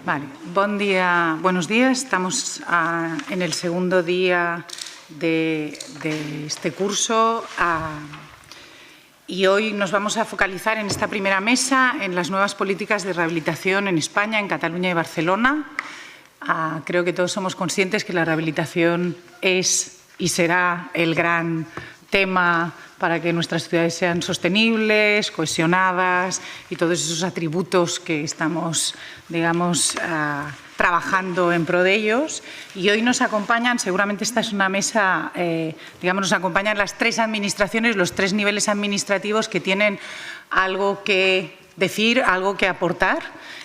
Vale, buenos días. Estamos en el segundo día de este curso y hoy nos vamos a focalizar en esta primera mesa en las nuevas políticas de rehabilitación en España, en Cataluña y Barcelona. Creo que todos somos conscientes que la rehabilitación es y será el gran tema para que nuestras ciudades sean sostenibles, cohesionadas y todos esos atributos que estamos, digamos, trabajando en pro de ellos. Y hoy nos acompañan, seguramente esta es una mesa, digamos, nos acompañan las tres administraciones, los tres niveles administrativos que tienen algo que decir, algo que aportar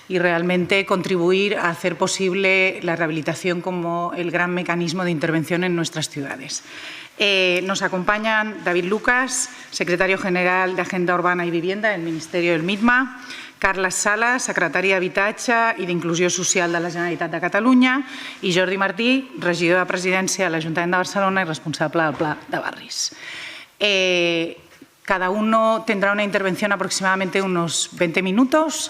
y realmente contribuir a hacer posible la rehabilitación como el gran mecanismo de intervención en nuestras ciudades. Nos acompañan David Lucas, secretario general de Agenda Urbana y Vivienda del Ministerio del MITMA, Carles Sala, secretari d'Habitatge i d'Inclusió Social de la Generalitat de Catalunya i Jordi Martí, regidor de Presidència de l'Ajuntament de Barcelona y responsable del Pla de Barris. Cada uno tendrá una intervención aproximadamente unos 20 minutos.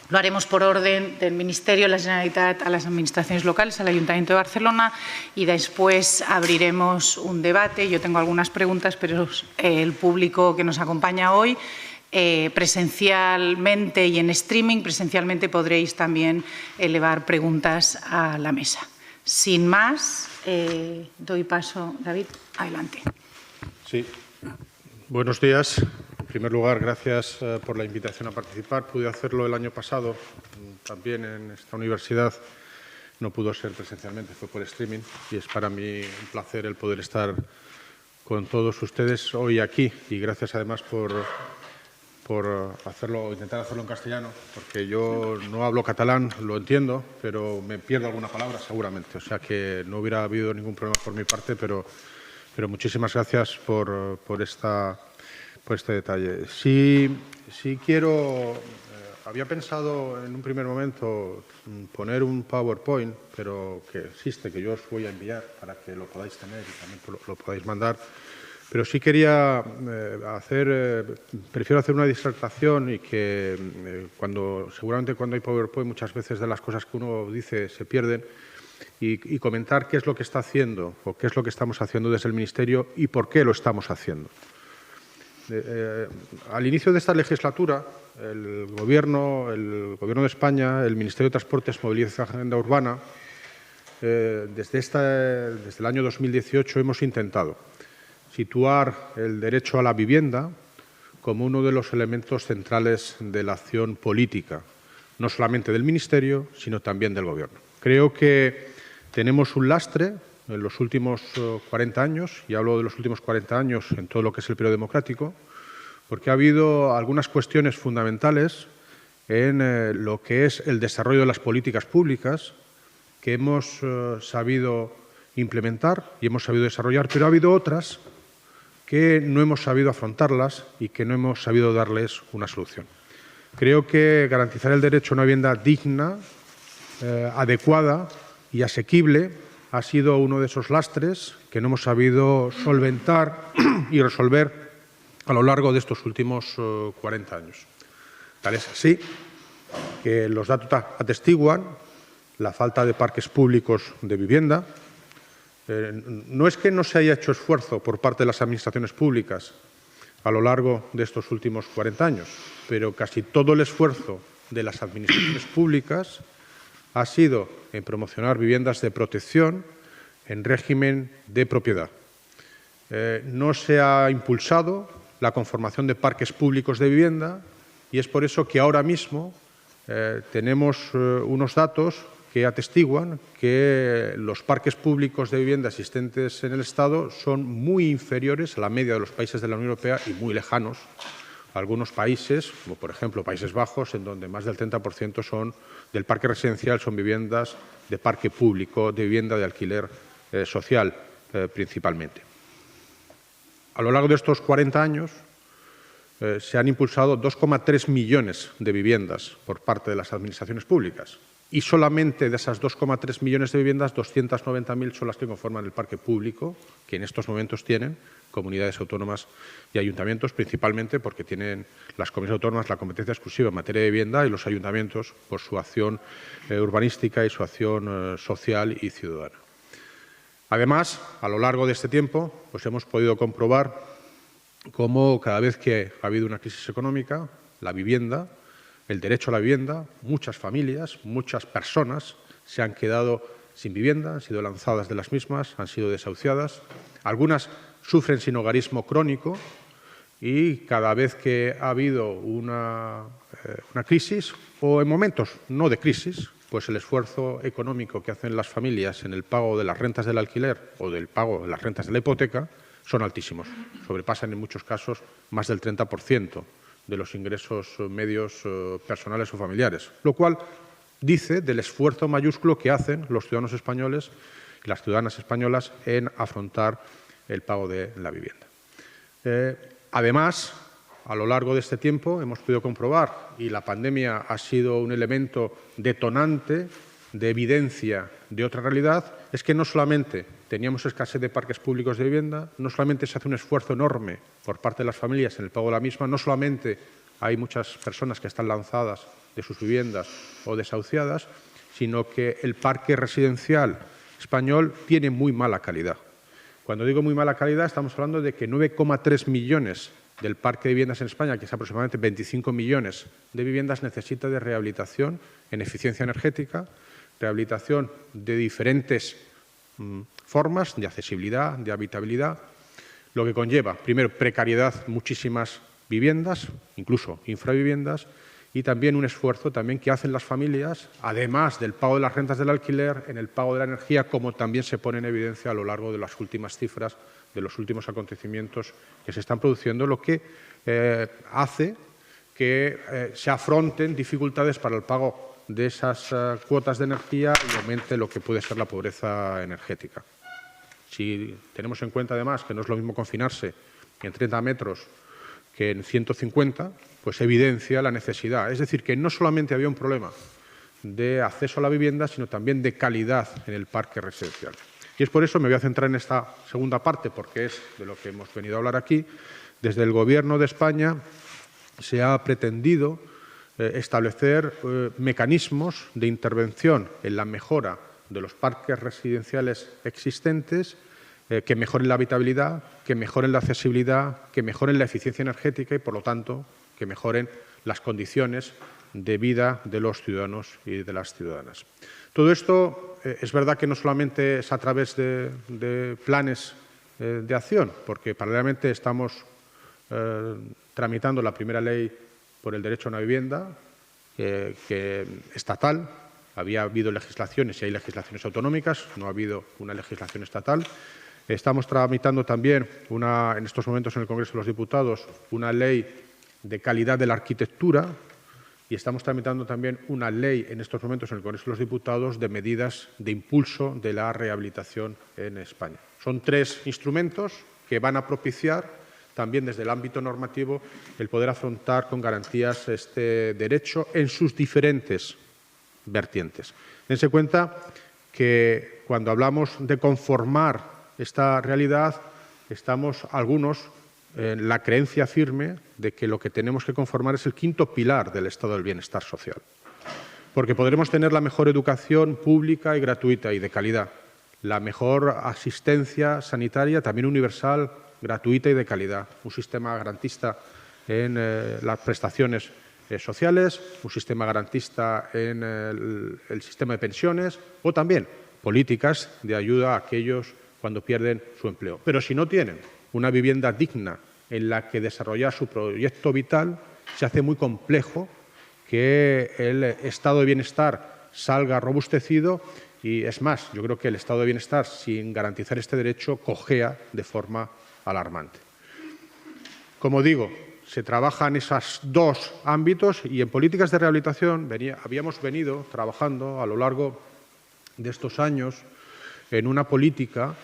Lo haremos por orden del Ministerio de la Generalitat a las administraciones locales, al Ayuntamiento de Barcelona y después abriremos un debate. Yo tengo algunas preguntas, pero el público que nos acompaña hoy, presencialmente y en streaming, presencialmente podréis también elevar preguntas a la mesa. Sin más, doy paso. David, adelante. Sí. Buenos días. En primer lugar, gracias por la invitación a participar. Pude hacerlo el año pasado, también en esta universidad. No pudo ser presencialmente, fue por streaming y es para mí un placer el poder estar con todos ustedes hoy aquí. Y gracias además por intentar hacerlo en castellano, porque yo no hablo catalán, lo entiendo, pero me pierdo alguna palabra seguramente. O sea que no hubiera habido ningún problema por mi parte, pero muchísimas gracias por este detalle. Sí quiero, había pensado en un primer momento poner un PowerPoint, pero que existe, que yo os voy a enviar para que lo podáis tener y también lo podáis mandar. Pero sí quería prefiero hacer una disertación y que seguramente cuando hay PowerPoint muchas veces de las cosas que uno dice se pierden y comentar qué es lo que está haciendo o qué es lo que estamos haciendo desde el Ministerio y por qué lo estamos haciendo. Al inicio de esta legislatura, el Gobierno de España, el Ministerio de Transportes, Movilidad y Agenda Urbana, desde el año 2018 hemos intentado situar el derecho a la vivienda como uno de los elementos centrales de la acción política, no solamente del Ministerio, sino también del Gobierno. Creo que tenemos un lastre en los últimos 40 años, y hablo de los últimos 40 años en todo lo que es el periodo democrático, porque ha habido algunas cuestiones fundamentales en lo que es el desarrollo de las políticas públicas que hemos sabido implementar y hemos sabido desarrollar, pero ha habido otras que no hemos sabido afrontarlas y que no hemos sabido darles una solución. Creo que garantizar el derecho a una vivienda digna, adecuada y asequible ha sido uno de esos lastres que no hemos sabido solventar y resolver a lo largo de estos últimos 40 años. Tal es así que los datos atestiguan la falta de parques públicos de vivienda. No es que no se haya hecho esfuerzo por parte de las administraciones públicas a lo largo de estos últimos 40 años, pero casi todo el esfuerzo de las administraciones públicas ha sido en promocionar viviendas de protección en régimen de propiedad. No se ha impulsado la conformación de parques públicos de vivienda y es por eso que ahora mismo tenemos unos datos que atestiguan que los parques públicos de vivienda existentes en el Estado son muy inferiores a la media de los países de la Unión Europea y muy lejanos a algunos países, como por ejemplo Países Bajos, en donde más del 30% del parque residencial son viviendas de parque público, de vivienda de alquiler social principalmente. A lo largo de estos 40 años se han impulsado 2,3 millones de viviendas por parte de las administraciones públicas. y solamente de esas 2,3 millones de viviendas, 290.000 son las que conforman el parque público, que en estos momentos tienen comunidades autónomas y ayuntamientos, principalmente porque tienen las comunidades autónomas la competencia exclusiva en materia de vivienda y los ayuntamientos por su acción urbanística y su acción social y ciudadana. Además, a lo largo de este tiempo, pues hemos podido comprobar cómo cada vez que ha habido una crisis económica, la vivienda, el derecho a la vivienda, muchas familias, muchas personas se han quedado sin vivienda, han sido lanzadas de las mismas, han sido desahuciadas. Algunas sufren sinhogarismo crónico y cada vez que ha habido una crisis o en momentos no de crisis, pues el esfuerzo económico que hacen las familias en el pago de las rentas del alquiler o del pago de las rentas de la hipoteca son altísimos. Sobrepasan en muchos casos más del 30% de los ingresos medios personales o familiares, lo cual dice del esfuerzo mayúsculo que hacen los ciudadanos españoles y las ciudadanas españolas en afrontar el pago de la vivienda. Además, a lo largo de este tiempo hemos podido comprobar, y la pandemia ha sido un elemento detonante de evidencia de otra realidad, es que no solamente teníamos escasez de parques públicos de vivienda, no solamente se hace un esfuerzo enorme por parte de las familias en el pago de la misma, no solamente hay muchas personas que están lanzadas de sus viviendas o desahuciadas, sino que el parque residencial español tiene muy mala calidad. Cuando digo muy mala calidad, estamos hablando de que 9,3 millones del parque de viviendas en España, que es aproximadamente 25 millones de viviendas, necesita de rehabilitación en eficiencia energética, rehabilitación de diferentes formas de accesibilidad, de habitabilidad, lo que conlleva, primero, precariedad, muchísimas viviendas, incluso infraviviendas, y también un esfuerzo también que hacen las familias, además del pago de las rentas del alquiler, en el pago de la energía, como también se pone en evidencia a lo largo de las últimas cifras, de los últimos acontecimientos que se están produciendo, lo que hace que se afronten dificultades para el pago de esas cuotas de energía y aumente lo que puede ser la pobreza energética. Si tenemos en cuenta, además, que no es lo mismo confinarse en 30 metros que en 150, pues evidencia la necesidad. Es decir, que no solamente había un problema de acceso a la vivienda, sino también de calidad en el parque residencial. Y es por eso, me voy a centrar en esta segunda parte, porque es de lo que hemos venido a hablar aquí. Desde el Gobierno de España se ha pretendido establecer mecanismos de intervención en la mejora de los parques residenciales existentes, que mejoren la habitabilidad, que mejoren la accesibilidad, que mejoren la eficiencia energética y, por lo tanto, que mejoren las condiciones de vida de los ciudadanos y de las ciudadanas. Todo esto es verdad que no solamente es a través de planes de acción, porque paralelamente estamos tramitando la primera ley por el derecho a una vivienda que estatal. Había habido legislaciones y hay legislaciones autonómicas, no ha habido una legislación estatal. Estamos tramitando también, en estos momentos en el Congreso de los Diputados, una ley de calidad de la arquitectura y estamos tramitando también una ley en estos momentos en el Congreso de los Diputados de medidas de impulso de la rehabilitación en España. Son 3 instrumentos que van a propiciar también desde el ámbito normativo el poder afrontar con garantías este derecho en sus diferentes vertientes. Dense cuenta que cuando hablamos de conformar esta realidad, estamos algunos en la creencia firme de que lo que tenemos que conformar es el 5º pilar del estado del bienestar social. Porque podremos tener la mejor educación pública y gratuita y de calidad, la mejor asistencia sanitaria también universal, gratuita y de calidad, un sistema garantista en las prestaciones sociales, un sistema garantista en el sistema de pensiones o también políticas de ayuda a aquellos cuando pierden su empleo. Pero si no tienen una vivienda digna en la que desarrollar su proyecto vital, se hace muy complejo que el estado de bienestar salga robustecido y, es más, yo creo que el estado de bienestar, sin garantizar este derecho, cojea de forma alarmante. Como digo, se trabaja en esos 2 ámbitos y en políticas de rehabilitación habíamos venido trabajando a lo largo de estos años en una política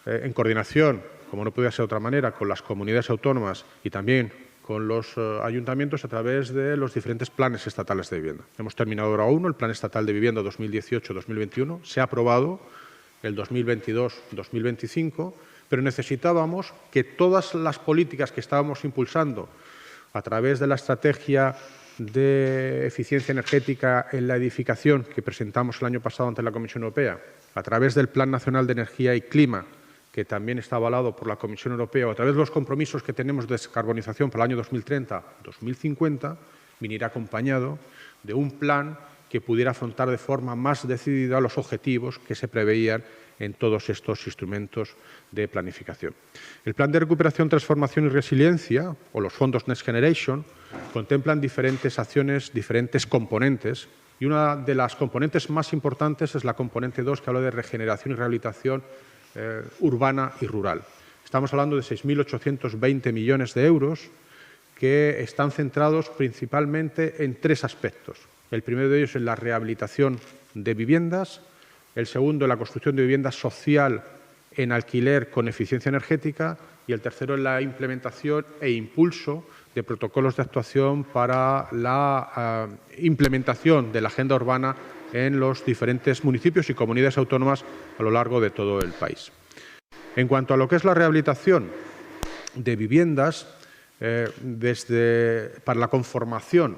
en coordinación, como no podía ser de otra manera, con las comunidades autónomas y también con los ayuntamientos a través de los diferentes planes estatales de vivienda. Hemos terminado ahora uno, el Plan Estatal de Vivienda 2018-2021, se ha aprobado el 2022-2025, pero necesitábamos que todas las políticas que estábamos impulsando a través de la estrategia de eficiencia energética en la edificación que presentamos el año pasado ante la Comisión Europea, a través del Plan Nacional de Energía y Clima, que también está avalado por la Comisión Europea, o a través de los compromisos que tenemos de descarbonización para el año 2030-2050, viniera acompañado de un plan que pudiera afrontar de forma más decidida los objetivos que se preveían en todos estos instrumentos de planificación. El Plan de Recuperación, Transformación y Resiliencia, o los fondos Next Generation, contemplan diferentes acciones, diferentes componentes, y una de las componentes más importantes es la componente 2, que habla de regeneración y rehabilitación urbana y rural. Estamos hablando de 6.820 millones de euros que están centrados principalmente en tres aspectos. El primero de ellos es la rehabilitación de viviendas, el segundo la construcción de vivienda social en alquiler con eficiencia energética y el tercero es la implementación e impulso de protocolos de actuación para la implementación de la agenda urbana en los diferentes municipios y comunidades autónomas a lo largo de todo el país. En cuanto a lo que es la rehabilitación de viviendas, para la conformación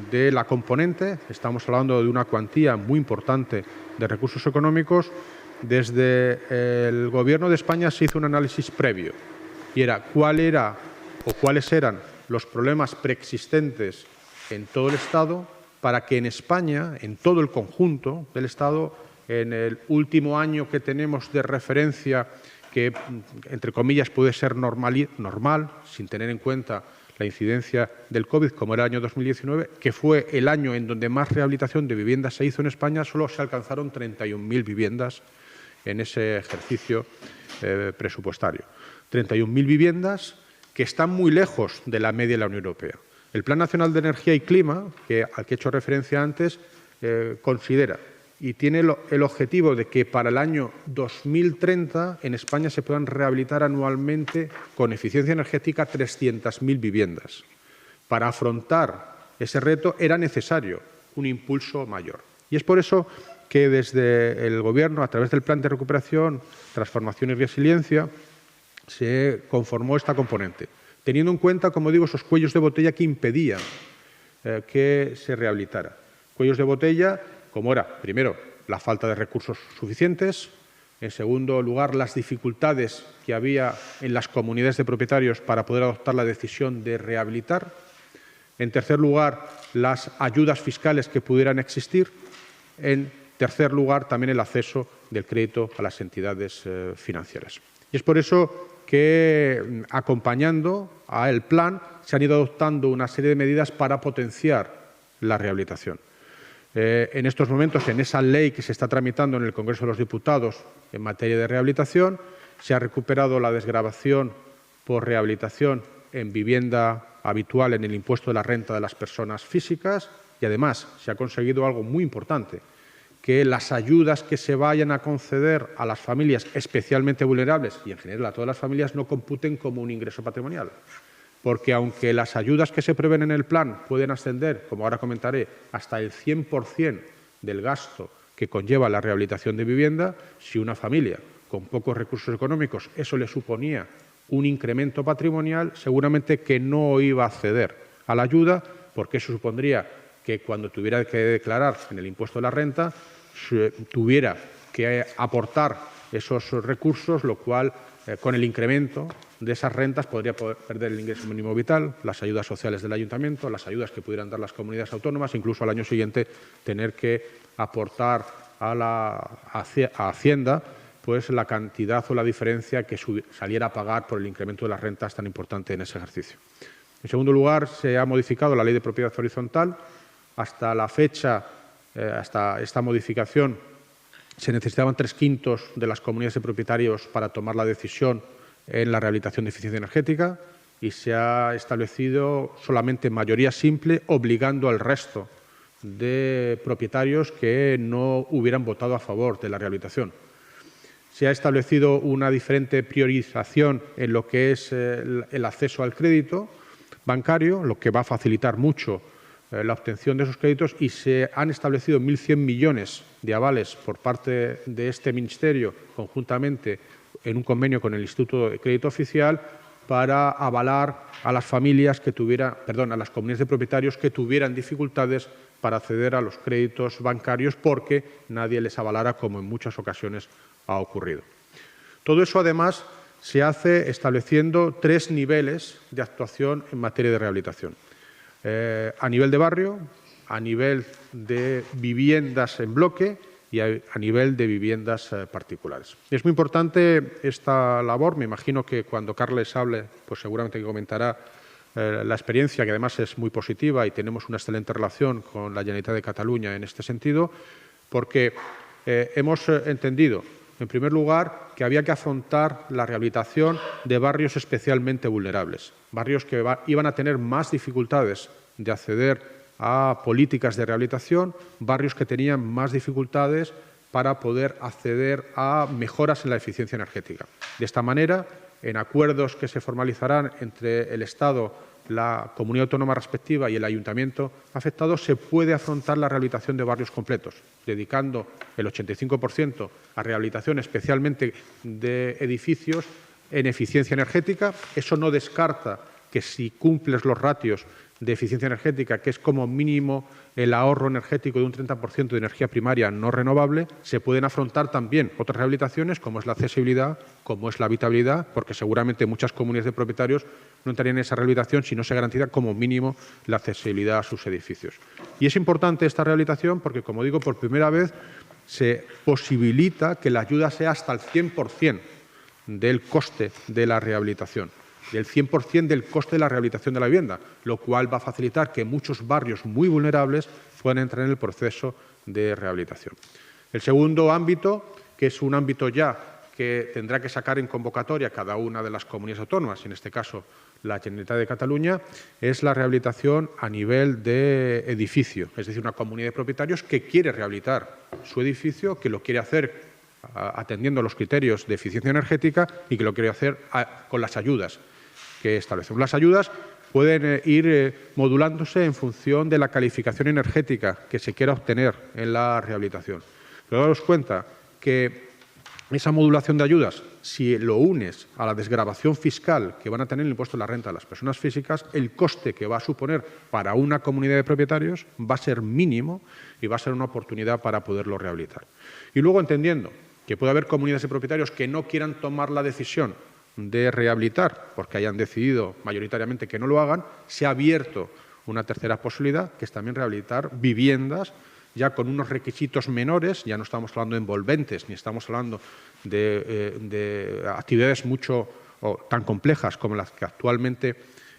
de la componente, estamos hablando de una cuantía muy importante de recursos económicos. Desde el Gobierno de España se hizo un análisis previo y era cuáles eran los problemas preexistentes en todo el Estado para que en España, en todo el conjunto del Estado, en el último año que tenemos de referencia, que entre comillas puede ser normal, sin tener en cuenta la incidencia del COVID, como era el año 2019, que fue el año en donde más rehabilitación de viviendas se hizo en España, solo se alcanzaron 31.000 viviendas en ese ejercicio presupuestario. 31.000 viviendas que están muy lejos de la media de la Unión Europea. El Plan Nacional de Energía y Clima, al que he hecho referencia antes, considera y tiene el objetivo de que para el año 2030 en España se puedan rehabilitar anualmente con eficiencia energética 300.000 viviendas. Para afrontar ese reto era necesario un impulso mayor. Y es por eso que desde el Gobierno, a través del Plan de Recuperación, Transformación y Resiliencia, se conformó esta componente, teniendo en cuenta, como digo, esos cuellos de botella que impedían que se rehabilitara. Cuellos de botella como era, primero, la falta de recursos suficientes, en segundo lugar, las dificultades que había en las comunidades de propietarios para poder adoptar la decisión de rehabilitar, en tercer lugar, las ayudas fiscales que pudieran existir, en tercer lugar, también el acceso del crédito a las entidades financieras. Y es por eso que, acompañando al plan, se han ido adoptando una serie de medidas para potenciar la rehabilitación. En estos momentos, en esa ley que se está tramitando en el Congreso de los Diputados en materia de rehabilitación, se ha recuperado la desgravación por rehabilitación en vivienda habitual en el impuesto de la renta de las personas físicas y, además, se ha conseguido algo muy importante, que las ayudas que se vayan a conceder a las familias especialmente vulnerables y, en general, a todas las familias, no computen como un ingreso patrimonial. Porque aunque las ayudas que se prevén en el plan pueden ascender, como ahora comentaré, hasta el 100% del gasto que conlleva la rehabilitación de vivienda, si una familia con pocos recursos económicos eso le suponía un incremento patrimonial, seguramente que no iba a acceder a la ayuda, porque eso supondría que cuando tuviera que declarar en el impuesto de la renta, tuviera que aportar esos recursos, lo cual, con el incremento de esas rentas, podría perder el ingreso mínimo vital, las ayudas sociales del ayuntamiento, las ayudas que pudieran dar las comunidades autónomas, incluso al año siguiente tener que aportar a Hacienda pues la cantidad o la diferencia que saliera a pagar por el incremento de las rentas tan importante en ese ejercicio. En segundo lugar, se ha modificado la Ley de Propiedad Horizontal. Hasta la fecha, hasta esta modificación, se necesitaban 3/5 de las comunidades de propietarios para tomar la decisión en la rehabilitación de eficiencia energética y se ha establecido solamente mayoría simple, obligando al resto de propietarios que no hubieran votado a favor de la rehabilitación. Se ha establecido una diferente priorización en lo que es el acceso al crédito, bancario, lo que va a facilitar mucho la obtención de esos créditos, y se han establecido 1.100 millones de avales por parte de este Ministerio, conjuntamente en un convenio con el Instituto de Crédito Oficial, para avalar a las familias que a las comunidades de propietarios que tuvieran dificultades para acceder a los créditos bancarios porque nadie les avalara, como en muchas ocasiones ha ocurrido. Todo eso, además, se hace estableciendo 3 niveles de actuación en materia de rehabilitación. A nivel de barrio, a nivel de viviendas en bloque y a nivel de viviendas particulares. Es muy importante esta labor. Me imagino que cuando Carles hable, pues seguramente que comentará la experiencia, que además es muy positiva y tenemos una excelente relación con la Generalitat de Cataluña en este sentido, porque hemos entendido, en primer lugar, que había que afrontar la rehabilitación de barrios especialmente vulnerables, barrios que iban a tener más dificultades de acceder a políticas de rehabilitación, barrios que tenían más dificultades para poder acceder a mejoras en la eficiencia energética. De esta manera, en acuerdos que se formalizarán entre el Estado, la comunidad autónoma respectiva y el ayuntamiento afectado, se puede afrontar la rehabilitación de barrios completos, dedicando el 85% a rehabilitación especialmente de edificios en eficiencia energética. Eso no descarta que si cumples los ratios de eficiencia energética, que es como mínimo el ahorro energético de un 30% de energía primaria no renovable, se pueden afrontar también otras rehabilitaciones, como es la accesibilidad, como es la habitabilidad, porque seguramente muchas comunidades de propietarios no entrarían en esa rehabilitación si no se garantiza como mínimo la accesibilidad a sus edificios. Y es importante esta rehabilitación porque, como digo, por primera vez se posibilita que la ayuda sea hasta el 100% del coste de la rehabilitación, del 100% del coste de la rehabilitación de la vivienda, lo cual va a facilitar que muchos barrios muy vulnerables puedan entrar en el proceso de rehabilitación. El segundo ámbito, que es un ámbito ya que tendrá que sacar en convocatoria cada una de las comunidades autónomas, en este caso la Generalitat de Cataluña, es la rehabilitación a nivel de edificio, es decir, una comunidad de propietarios que quiere rehabilitar su edificio, que lo quiere hacer atendiendo los criterios de eficiencia energética y que lo quiere hacer con las ayudas que establecemos. Las ayudas pueden ir modulándose en función de la calificación energética que se quiera obtener en la rehabilitación. Pero daros cuenta que esa modulación de ayudas, si lo unes a la desgravación fiscal que van a tener el impuesto de la renta de las personas físicas, el coste que va a suponer para una comunidad de propietarios va a ser mínimo y va a ser una oportunidad para poderlo rehabilitar. Y luego, entendiendo que puede haber comunidades de propietarios que no quieran tomar la decisión de rehabilitar porque hayan decidido mayoritariamente que no lo hagan, se ha abierto una tercera posibilidad, que es también rehabilitar viviendas ya con unos requisitos menores. Ya no estamos hablando de envolventes ni estamos hablando de actividades tan complejas como las que actualmente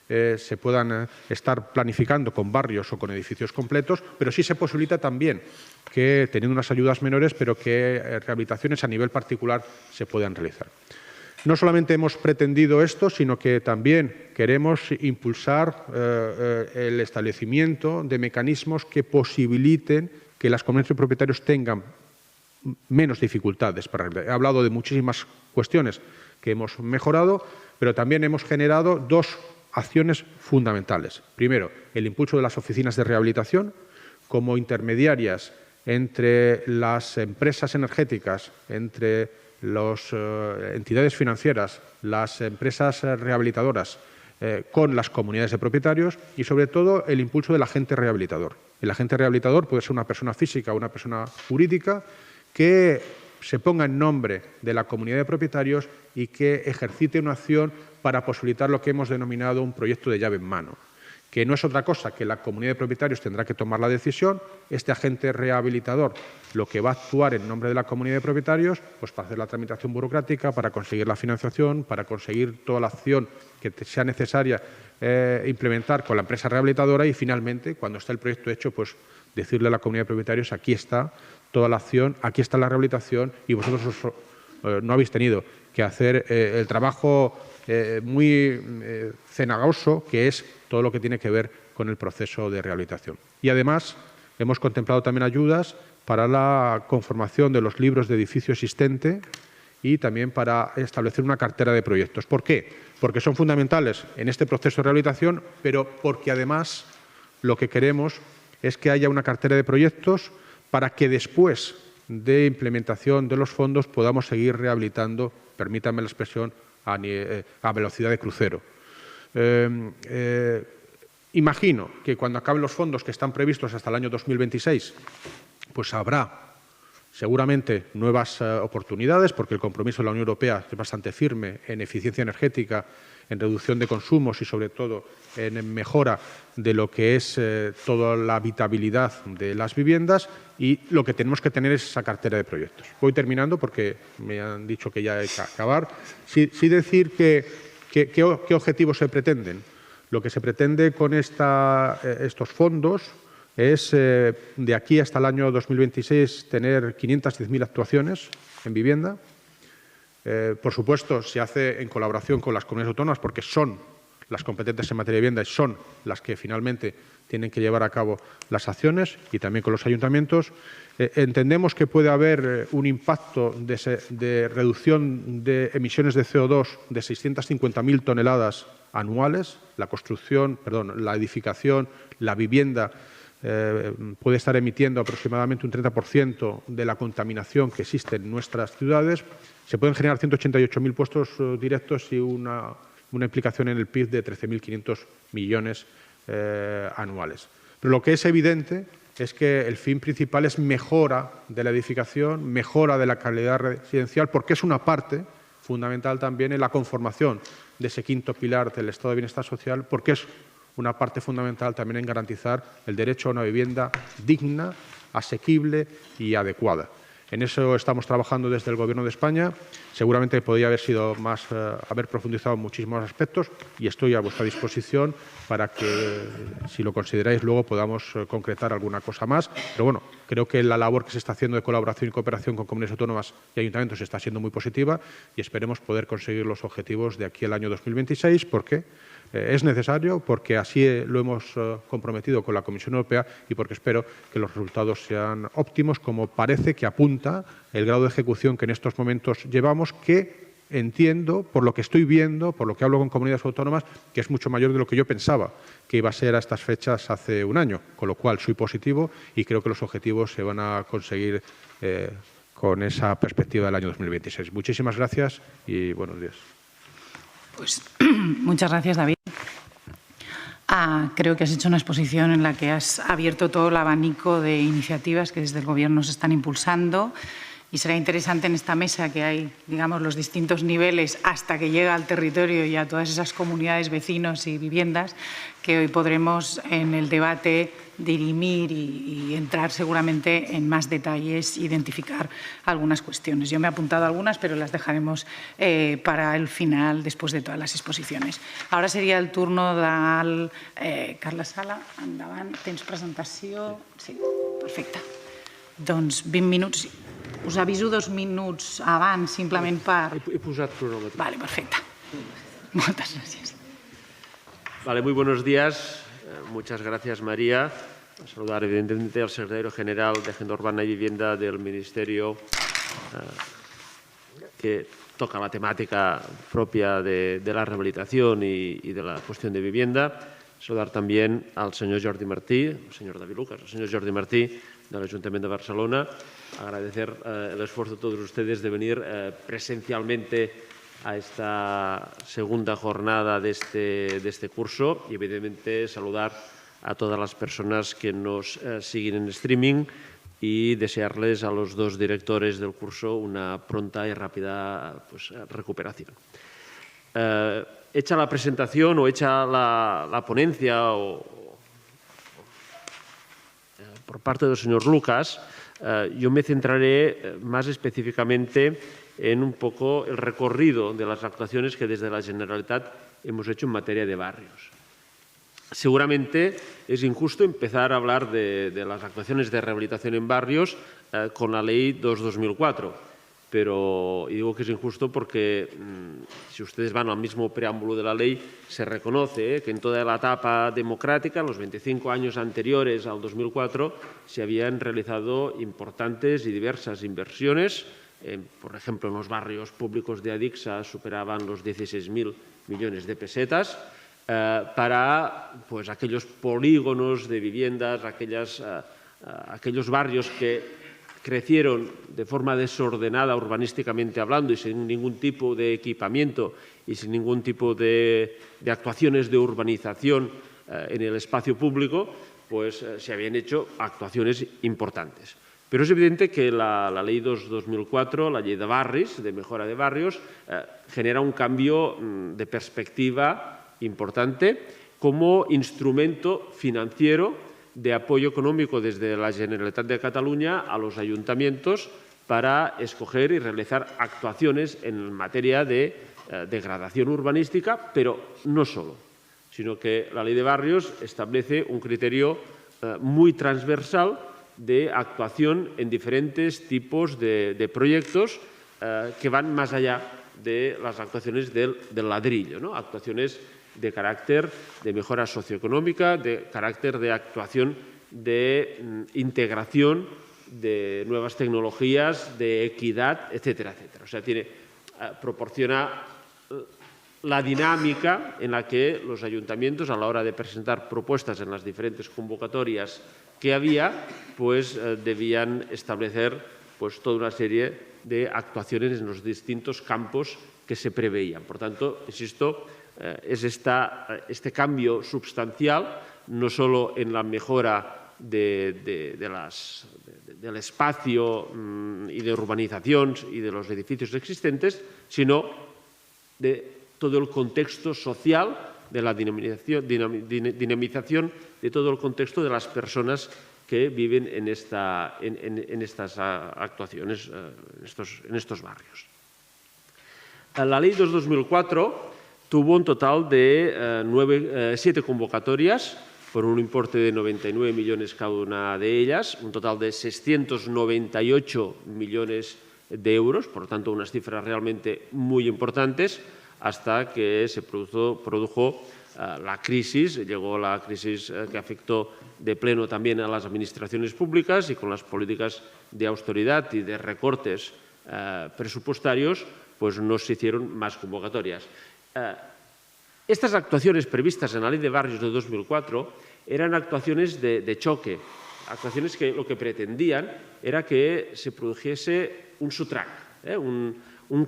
se puedan estar planificando con barrios o con edificios completos, pero sí se posibilita también que, teniendo unas ayudas menores, pero que rehabilitaciones a nivel particular se puedan realizar. No solamente hemos pretendido esto, sino que también queremos impulsar el establecimiento de mecanismos que posibiliten que las comunidades de propietarios tengan menos dificultades para rehabilitar. He hablado de muchísimas cuestiones que hemos mejorado, pero también hemos generado 2 acciones fundamentales. Primero, el impulso de las oficinas de rehabilitación como intermediarias entre las empresas energéticas, entre las entidades financieras, las empresas rehabilitadoras, con las comunidades de propietarios, y sobre todo el impulso del agente rehabilitador. El agente rehabilitador puede ser una persona física o una persona jurídica que se ponga en nombre de la comunidad de propietarios y que ejercite una acción para posibilitar lo que hemos denominado un proyecto de llave en mano, que no es otra cosa que la comunidad de propietarios tendrá que tomar la decisión. Este agente rehabilitador lo que va a actuar en nombre de la comunidad de propietarios, pues para hacer la tramitación burocrática, para conseguir la financiación, para conseguir toda la acción que sea necesaria implementar con la empresa rehabilitadora y, finalmente, cuando está el proyecto hecho, pues decirle a la comunidad de propietarios: aquí está toda la acción, aquí está la rehabilitación, y vosotros no habéis tenido que hacer el trabajo muy cenagoso, que es todo lo que tiene que ver con el proceso de rehabilitación. Y, además, hemos contemplado también ayudas para la conformación de los libros de edificio existente y también para establecer una cartera de proyectos. ¿Por qué? Porque son fundamentales en este proceso de rehabilitación, pero porque además lo que queremos es que haya una cartera de proyectos para que después de implementación de los fondos podamos seguir rehabilitando, permítanme la expresión, a velocidad de crucero. Imagino que cuando acaben los fondos que están previstos hasta el año 2026, pues habrá seguramente nuevas oportunidades, porque el compromiso de la Unión Europea es bastante firme en eficiencia energética, en reducción de consumos y, sobre todo, en mejora de lo que es toda la habitabilidad de las viviendas, y lo que tenemos que tener es esa cartera de proyectos. Voy terminando porque me han dicho que ya hay que acabar. Sí decir qué objetivos se pretenden. Lo que se pretende con estos fondos es, de aquí hasta el año 2026, tener 510.000 actuaciones en vivienda. Por supuesto, se hace en colaboración con las comunidades autónomas, porque son las competentes en materia de vivienda y son las que finalmente tienen que llevar a cabo las acciones, y también con los ayuntamientos. Entendemos que puede haber un impacto de reducción de emisiones de CO2 de 650.000 toneladas anuales. La edificación, la vivienda puede estar emitiendo aproximadamente un 30% de la contaminación que existe en nuestras ciudades. Se pueden generar 188.000 puestos directos y una implicación en el PIB de 13.500 millones anuales. Pero lo que es evidente es que el fin principal es mejora de la edificación, mejora de la calidad residencial, porque es una parte fundamental también en la conformación de ese quinto pilar del Estado de Bienestar Social, porque es una parte fundamental también en garantizar el derecho a una vivienda digna, asequible y adecuada. En eso estamos trabajando desde el Gobierno de España. Seguramente podría haber profundizado en muchísimos aspectos, y estoy a vuestra disposición para que, si lo consideráis, luego podamos concretar alguna cosa más. Pero bueno, creo que la labor que se está haciendo de colaboración y cooperación con comunidades autónomas y ayuntamientos está siendo muy positiva, y esperemos poder conseguir los objetivos de aquí al año 2026, porque es necesario, porque así lo hemos comprometido con la Comisión Europea, y porque espero que los resultados sean óptimos, como parece que apunta el grado de ejecución que en estos momentos llevamos, que entiendo, por lo que estoy viendo, por lo que hablo con comunidades autónomas, que es mucho mayor de lo que yo pensaba que iba a ser a estas fechas hace un año, con lo cual soy positivo y creo que los objetivos se van a conseguir con esa perspectiva del año 2026. Muchísimas gracias y buenos días. Pues muchas gracias, David. Creo que has hecho una exposición en la que has abierto todo el abanico de iniciativas que desde el Gobierno se están impulsando, y será interesante en esta mesa que hay, digamos, los distintos niveles hasta que llega al territorio y a todas esas comunidades, vecinos y viviendas, que hoy podremos en el debate dirimir y entrar seguramente en más detalles, identificar algunas cuestiones. Yo me he apuntado algunas, pero las dejaremos para el final, después de todas las exposiciones. Ahora seria el turno del Carla Sala. Endavant. Tens presentació? Sí, perfecte. Doncs 20 minuts. Us aviso 2 minuts abans, simplement per... He posat cronòmetre. Vale, perfecte. Moltes gràcies. Vale, muy buenos días. Muchas gracias, María. A saludar, evidentemente, al secretario general de Agenda Urbana y Vivienda del Ministerio, que toca la temática propia de la rehabilitación y de la cuestión de vivienda. Saludar también al señor Jordi Martí, al señor David Lucas, al señor Jordi Martí, del Ayuntamiento de Barcelona. Agradecer el esfuerzo de todos ustedes de venir presencialmente a esta segunda jornada de este curso, y evidentemente saludar a todas las personas que nos siguen en streaming y desearles a los dos directores del curso una pronta y rápida recuperación. Hecha la presentación o hecha la ponencia por parte del señor Lucas, yo me centraré más específicamente en un poco el recorrido de las actuaciones que desde la Generalitat hemos hecho en materia de barrios. Seguramente es injusto empezar a hablar de las actuaciones de rehabilitación en barrios con la Ley 2/2004, pero digo que es injusto porque si ustedes van al mismo preámbulo de la ley, se reconoce que en toda la etapa democrática, los 25 años anteriores al 2004, se habían realizado importantes y diversas inversiones por ejemplo, en los barrios públicos de Adixa superaban los 16.000 millones de pesetas, para pues, aquellos polígonos de viviendas, aquellos barrios que crecieron de forma desordenada urbanísticamente hablando y sin ningún tipo de equipamiento y sin ningún tipo de actuaciones de urbanización en el espacio público, pues se habían hecho actuaciones importantes. Pero es evidente que la Ley 2/2004, la Ley de Barris, de mejora de barrios, genera un cambio de perspectiva importante como instrumento financiero de apoyo económico desde la Generalitat de Cataluña a los ayuntamientos para escoger y realizar actuaciones en materia de degradación urbanística, pero no solo, sino que la Ley de Barrios establece un criterio muy transversal de actuación en diferentes tipos de proyectos que van más allá de las actuaciones del ladrillo, ¿no? Actuaciones de carácter de mejora socioeconómica, de carácter de actuación de integración de nuevas tecnologías, de equidad, etcétera, etcétera. O sea, proporciona la dinámica en la que los ayuntamientos, a la hora de presentar propuestas en las diferentes convocatorias que había, pues debían establecer pues, toda una serie de actuaciones en los distintos campos que se preveían. Por tanto, insisto, es este cambio substancial, no solo en la mejora del espacio y de urbanización y de los edificios existentes, sino de todo el contexto social, de la dinamización de todo el contexto de las personas que viven en estas actuaciones, en estos barrios. La Ley 2/2004 tuvo un total de 7 convocatorias por un importe de 99 millones cada una de ellas, un total de 698 millones de euros, por lo tanto unas cifras realmente muy importantes, hasta que se produjo la crisis, llegó la crisis que afectó de pleno también a las administraciones públicas y con las políticas de austeridad y de recortes presupuestarios, pues no se hicieron más convocatorias. Estas actuaciones previstas en la Ley de Barrios de 2004 eran actuaciones de choque, actuaciones que lo que pretendían era que se produjese un subtrac, un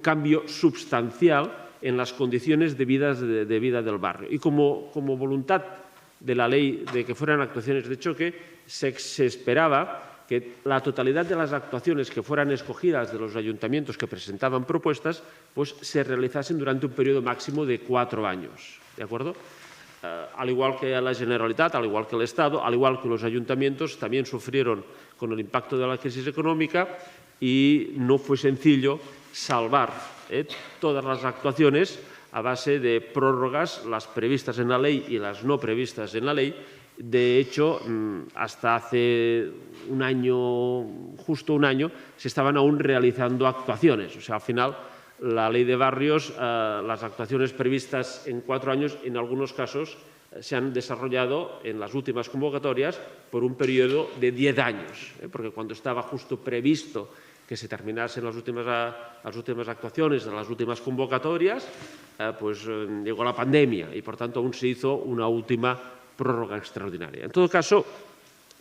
cambio substancial en las condiciones de vida del barrio. Y como voluntad de la ley de que fueran actuaciones de choque, se esperaba que la totalidad de las actuaciones que fueran escogidas de los ayuntamientos que presentaban propuestas, pues se realizasen durante un periodo máximo de 4 años. ¿De acuerdo? Al igual que la Generalitat, al igual que el Estado, al igual que los ayuntamientos, también sufrieron con el impacto de la crisis económica y no fue sencillo salvar todas las actuaciones a base de prórrogas, las previstas en la ley y las no previstas en la ley. De hecho, hasta hace un año, justo un año, se estaban aún realizando actuaciones. O sea, al final, la Ley de Barrios, las actuaciones previstas en 4 años, en algunos casos, se han desarrollado en las últimas convocatorias por un periodo de 10 años, porque cuando estaba justo previsto que se terminasen las últimas actuaciones de las últimas convocatorias, pues llegó la pandemia y, por tanto, aún se hizo una última prórroga extraordinaria. En todo caso,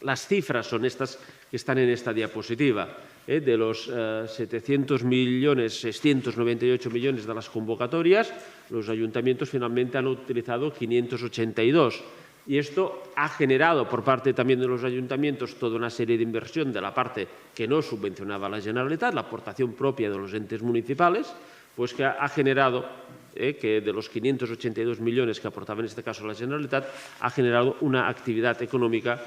las cifras son estas que están en esta diapositiva. De los 698 millones de las convocatorias, los ayuntamientos finalmente han utilizado 582. Y esto ha generado por parte también de los ayuntamientos toda una serie de inversión de la parte que no subvencionaba la Generalitat, la aportación propia de los entes municipales, pues que ha generado que de los 582 millones que aportaba en este caso la Generalitat, ha generado una actividad económica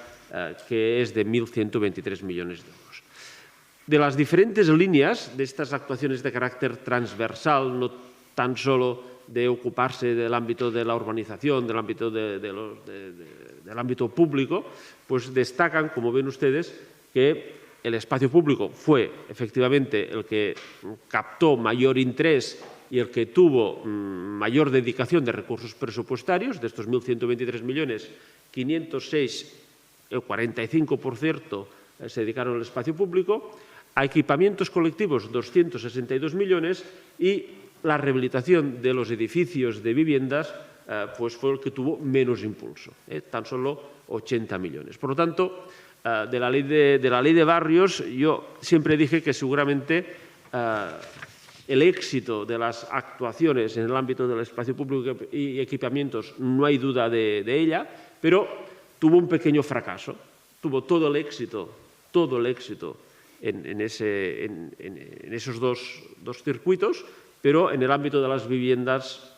que es de 1.123 millones de euros. De las diferentes líneas de estas actuaciones de carácter transversal, no tan solo de ocuparse del ámbito de la urbanización, del ámbito, del ámbito público, pues destacan, como ven ustedes, que el espacio público fue efectivamente el que captó mayor interés y el que tuvo mayor dedicación de recursos presupuestarios. De estos 1.123 millones, 506, el 45%, se dedicaron al espacio público. A equipamientos colectivos, 262 millones, y la rehabilitación de los edificios de viviendas pues fue el que tuvo menos impulso, tan solo 80 millones. Por lo tanto, de la ley de barrios, yo siempre dije que seguramente el éxito de las actuaciones en el ámbito del espacio público y equipamientos no hay duda de ella, pero tuvo un pequeño fracaso. Tuvo todo el éxito en esos dos circuitos, pero en el ámbito de las viviendas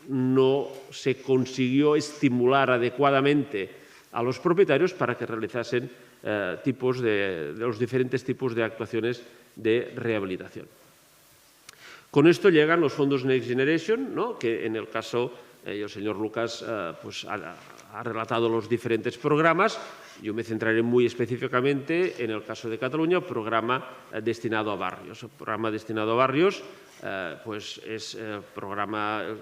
no se consiguió estimular adecuadamente a los propietarios para que realizasen los diferentes tipos de actuaciones de rehabilitación. Con esto llegan los fondos Next Generation, ¿no?, que en el caso, el señor Lucas pues ha relatado los diferentes programas. Yo me centraré muy específicamente en el caso de Cataluña, el programa destinado a barrios. El programa destinado a barrios pues es el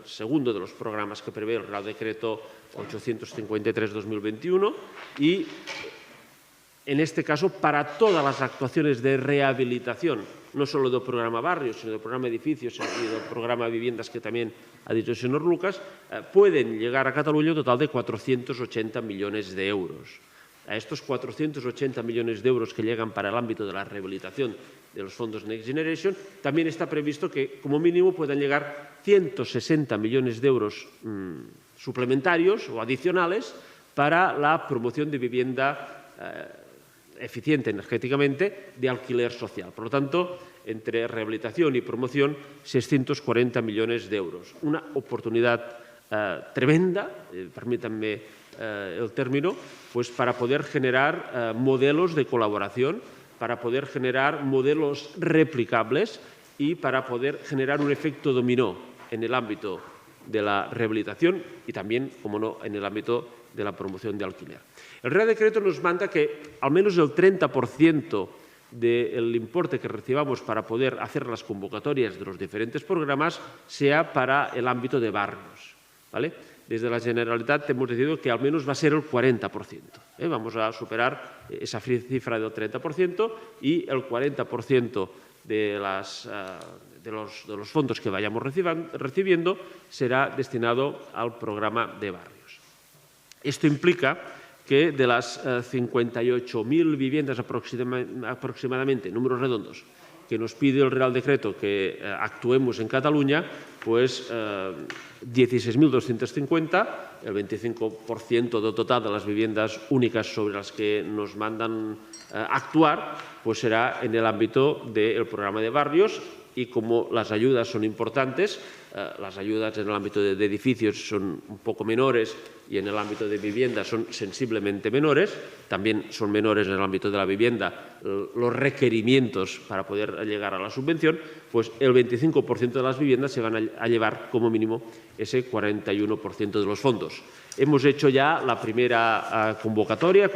segundo de los programas que prevé el Real Decreto 853/2021 y en este caso para todas las actuaciones de rehabilitación, no solo del programa barrios, sino del programa edificios y del programa viviendas que también ha dicho el señor Lucas, pueden llegar a Cataluña un total de 480 millones de euros. A estos 480 millones de euros que llegan para el ámbito de la rehabilitación de los fondos Next Generation, también está previsto que como mínimo puedan llegar 160 millones de euros suplementarios o adicionales para la promoción de vivienda eficiente energéticamente de alquiler social. Por lo tanto, entre rehabilitación y promoción, 640 millones de euros. Una oportunidad tremenda, permítanme el término, pues para poder generar modelos de colaboración, para poder generar modelos replicables y para poder generar un efecto dominó en el ámbito de la rehabilitación y también, como no, en el ámbito de la promoción de alquiler. El Real Decreto nos manda que al menos el 30% del importe que recibamos para poder hacer las convocatorias de los diferentes programas sea para el ámbito de barrios, ¿vale? Desde la Generalitat hemos decidido que al menos va a ser el 40%. Vamos a superar esa cifra del 30% y el 40% de los fondos que vayamos recibiendo será destinado al programa de barrios. Esto implica que de las 58.000 viviendas aproximadamente, números redondos, que nos pide el Real Decreto que actuemos en Cataluña, pues 16.250, el 25% del total de las viviendas únicas sobre las que nos mandan actuar, pues será en el ámbito del programa de barrios y como las ayudas son importantes, las ayudas en el ámbito de edificios son un poco menores y en el ámbito de vivienda son sensiblemente menores, también son menores en el ámbito de la vivienda los requerimientos para poder llegar a la subvención, pues el 25% de las viviendas se van a llevar como mínimo ese 41% de los fondos. Hemos hecho ya la primera convocatoria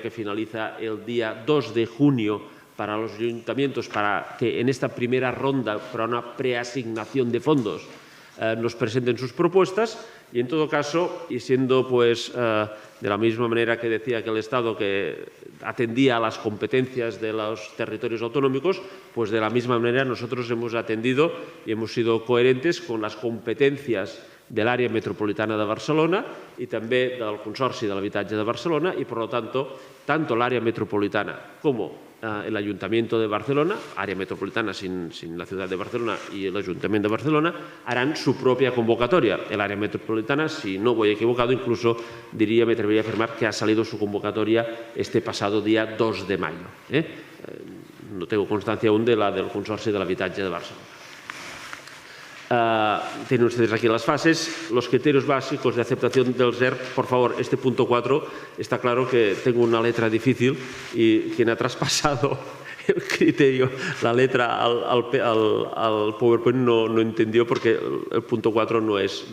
que finaliza el día 2 de junio para los ayuntamientos, para que en esta primera ronda, para una preasignación de fondos, nos presenten sus propuestas y, en todo caso, y siendo pues de la misma manera que decía que el Estado que atendía a las competencias de los territorios autonómicos, pues de la misma manera nosotros hemos atendido y hemos sido coherentes con las competencias de l'àrea metropolitana de Barcelona i també del Consorci de l'Habitatge de Barcelona y, por lo tanto l'àrea metropolitana como el Ayuntamiento de Barcelona, área metropolitana sin la ciudad de Barcelona y el Ayuntamiento de Barcelona, harán su propia convocatoria. El área metropolitana, si no voy equivocado, incluso me atrevería a afirmar que ha salido su convocatoria este pasado día 2 de mayo. No tengo constancia aún de la del Consorci de l'Habitatge de Barcelona. Tienen ustedes aquí las fases, los criterios básicos de aceptación del ZERP. Por favor, este punto 4 está claro que tengo una letra difícil y quien ha traspasado el criterio, la letra al PowerPoint no entendió porque el punto 4 no es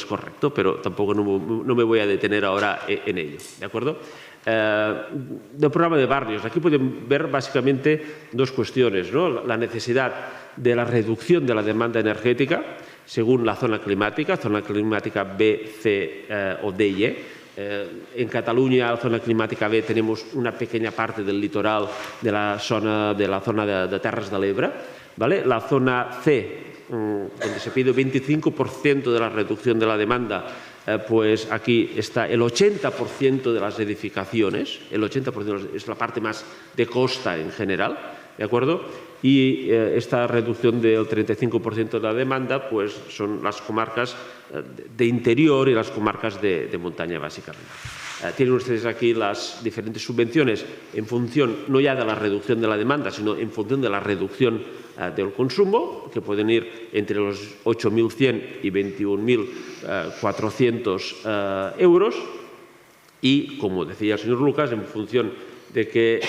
correcto, pero tampoco no me voy a detener ahora en ello, ¿de acuerdo? Del programa de barrios, aquí pueden ver básicamente dos cuestiones, ¿no? La necesidad de la reducción de la demanda energética según la zona climática B, C o D y E, En Cataluña, la zona climática B, tenemos una pequeña parte del litoral de la zona de Terras de l'Ebre. ¿Vale? La zona C, donde se pide 25% de la reducción de la demanda, pues aquí está el 80% de las edificaciones, el 80% es la parte más de costa en general, ¿de acuerdo? Y esta reducción del 35% de la demanda pues son las comarcas de interior y las comarcas de montaña, básicamente. Tienen ustedes aquí las diferentes subvenciones en función no ya de la reducción de la demanda, sino en función de la reducción del consumo, que pueden ir entre los 8.100 y 21.400 euros. Y, como decía el señor Lucas, en función de que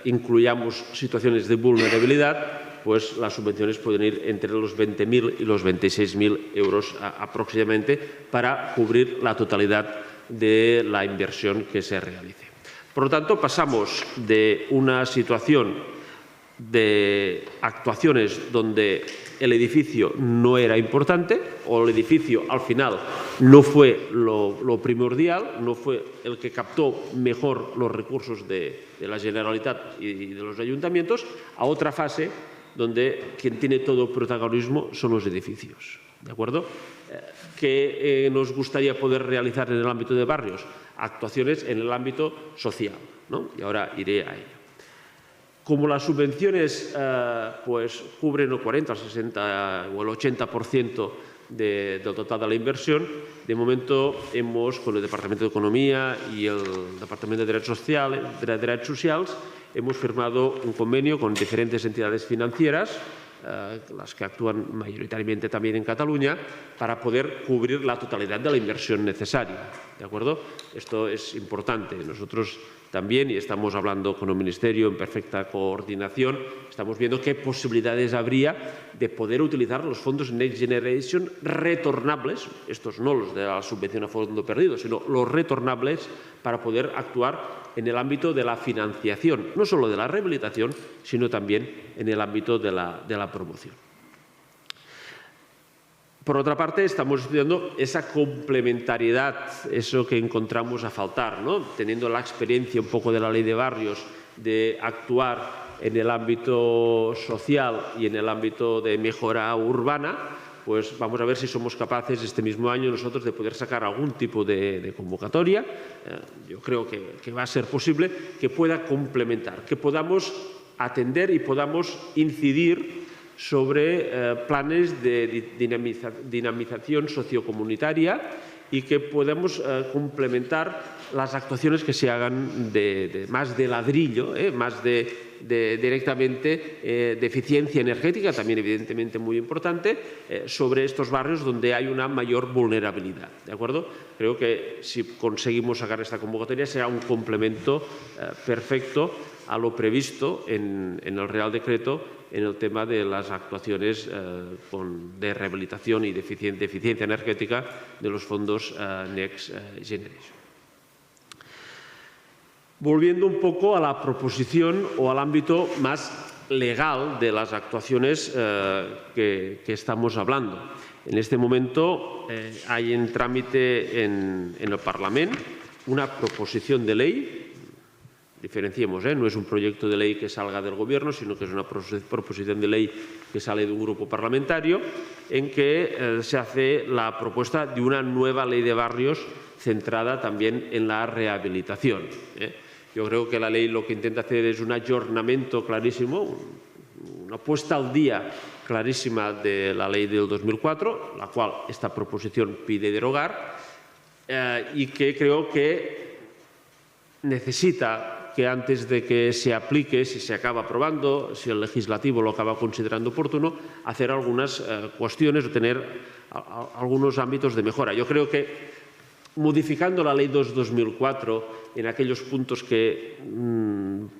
incluyamos situaciones de vulnerabilidad, pues las subvenciones pueden ir entre los 20.000 y los 26.000 euros aproximadamente para cubrir la totalidad de la inversión que se realice. Por lo tanto, pasamos de una situación de actuaciones donde el edificio no era importante o el edificio al final no fue lo primordial, no fue el que captó mejor los recursos de la Generalitat y de los ayuntamientos, a otra fase donde quien tiene todo protagonismo son los edificios. ¿De acuerdo? ¿Qué nos gustaría poder realizar en el ámbito de barrios? Actuaciones en el ámbito social, ¿no? Y ahora iré a ello. Como las subvenciones pues cubren el 40, el 60 o el 80% del total de la inversión, de momento hemos, con el Departamento de Economía y el Departamento de Derechos Socials, hemos firmado un convenio con diferentes entidades financieras, las que actúan mayoritariamente también en Cataluña, para poder cubrir la totalidad de la inversión necesaria. ¿De acuerdo? Esto es importante. Nosotros también, y estamos hablando con el Ministerio en perfecta coordinación, estamos viendo qué posibilidades habría de poder utilizar los fondos Next Generation retornables, estos no los de la subvención a fondo perdido, sino los retornables, para poder actuar en el ámbito de la financiación, no solo de la rehabilitación, sino también en el ámbito de la promoción. Por otra parte, estamos estudiando esa complementariedad, eso que encontramos a faltar, ¿no? Teniendo la experiencia un poco de la Ley de Barrios, de actuar en el ámbito social y en el ámbito de mejora urbana, pues vamos a ver si somos capaces este mismo año nosotros de poder sacar algún tipo de convocatoria. Yo creo que va a ser posible que pueda complementar, que podamos atender y podamos incidir sobre planes de dinamización sociocomunitaria y que podamos complementar las actuaciones que se hagan más de ladrillo, más directamente de eficiencia energética, también evidentemente muy importante, sobre estos barrios donde hay una mayor vulnerabilidad. ¿De acuerdo? Creo que si conseguimos sacar esta convocatoria será un complemento perfecto a lo previsto en el Real Decreto en el tema de las actuaciones de rehabilitación y de eficiencia energética de los fondos Next Generation. Volviendo un poco a la proposición o al ámbito más legal de las actuaciones que estamos hablando. En este momento hay en trámite en el Parlamento una proposición de ley. Diferenciemos, no es un proyecto de ley que salga del Gobierno, sino que es una proposición de ley que sale de un grupo parlamentario en que se hace la propuesta de una nueva ley de barrios centrada también en la rehabilitación. Yo creo que la ley lo que intenta hacer es un ayornamiento clarísimo, una puesta al día clarísima de la ley del 2004, la cual esta proposición pide derogar y que creo que necesita que antes de que se aplique, si se acaba aprobando, si el legislativo lo acaba considerando oportuno, hacer algunas cuestiones o tener algunos ámbitos de mejora. Yo creo que modificando la Ley 2/2004 en aquellos puntos que,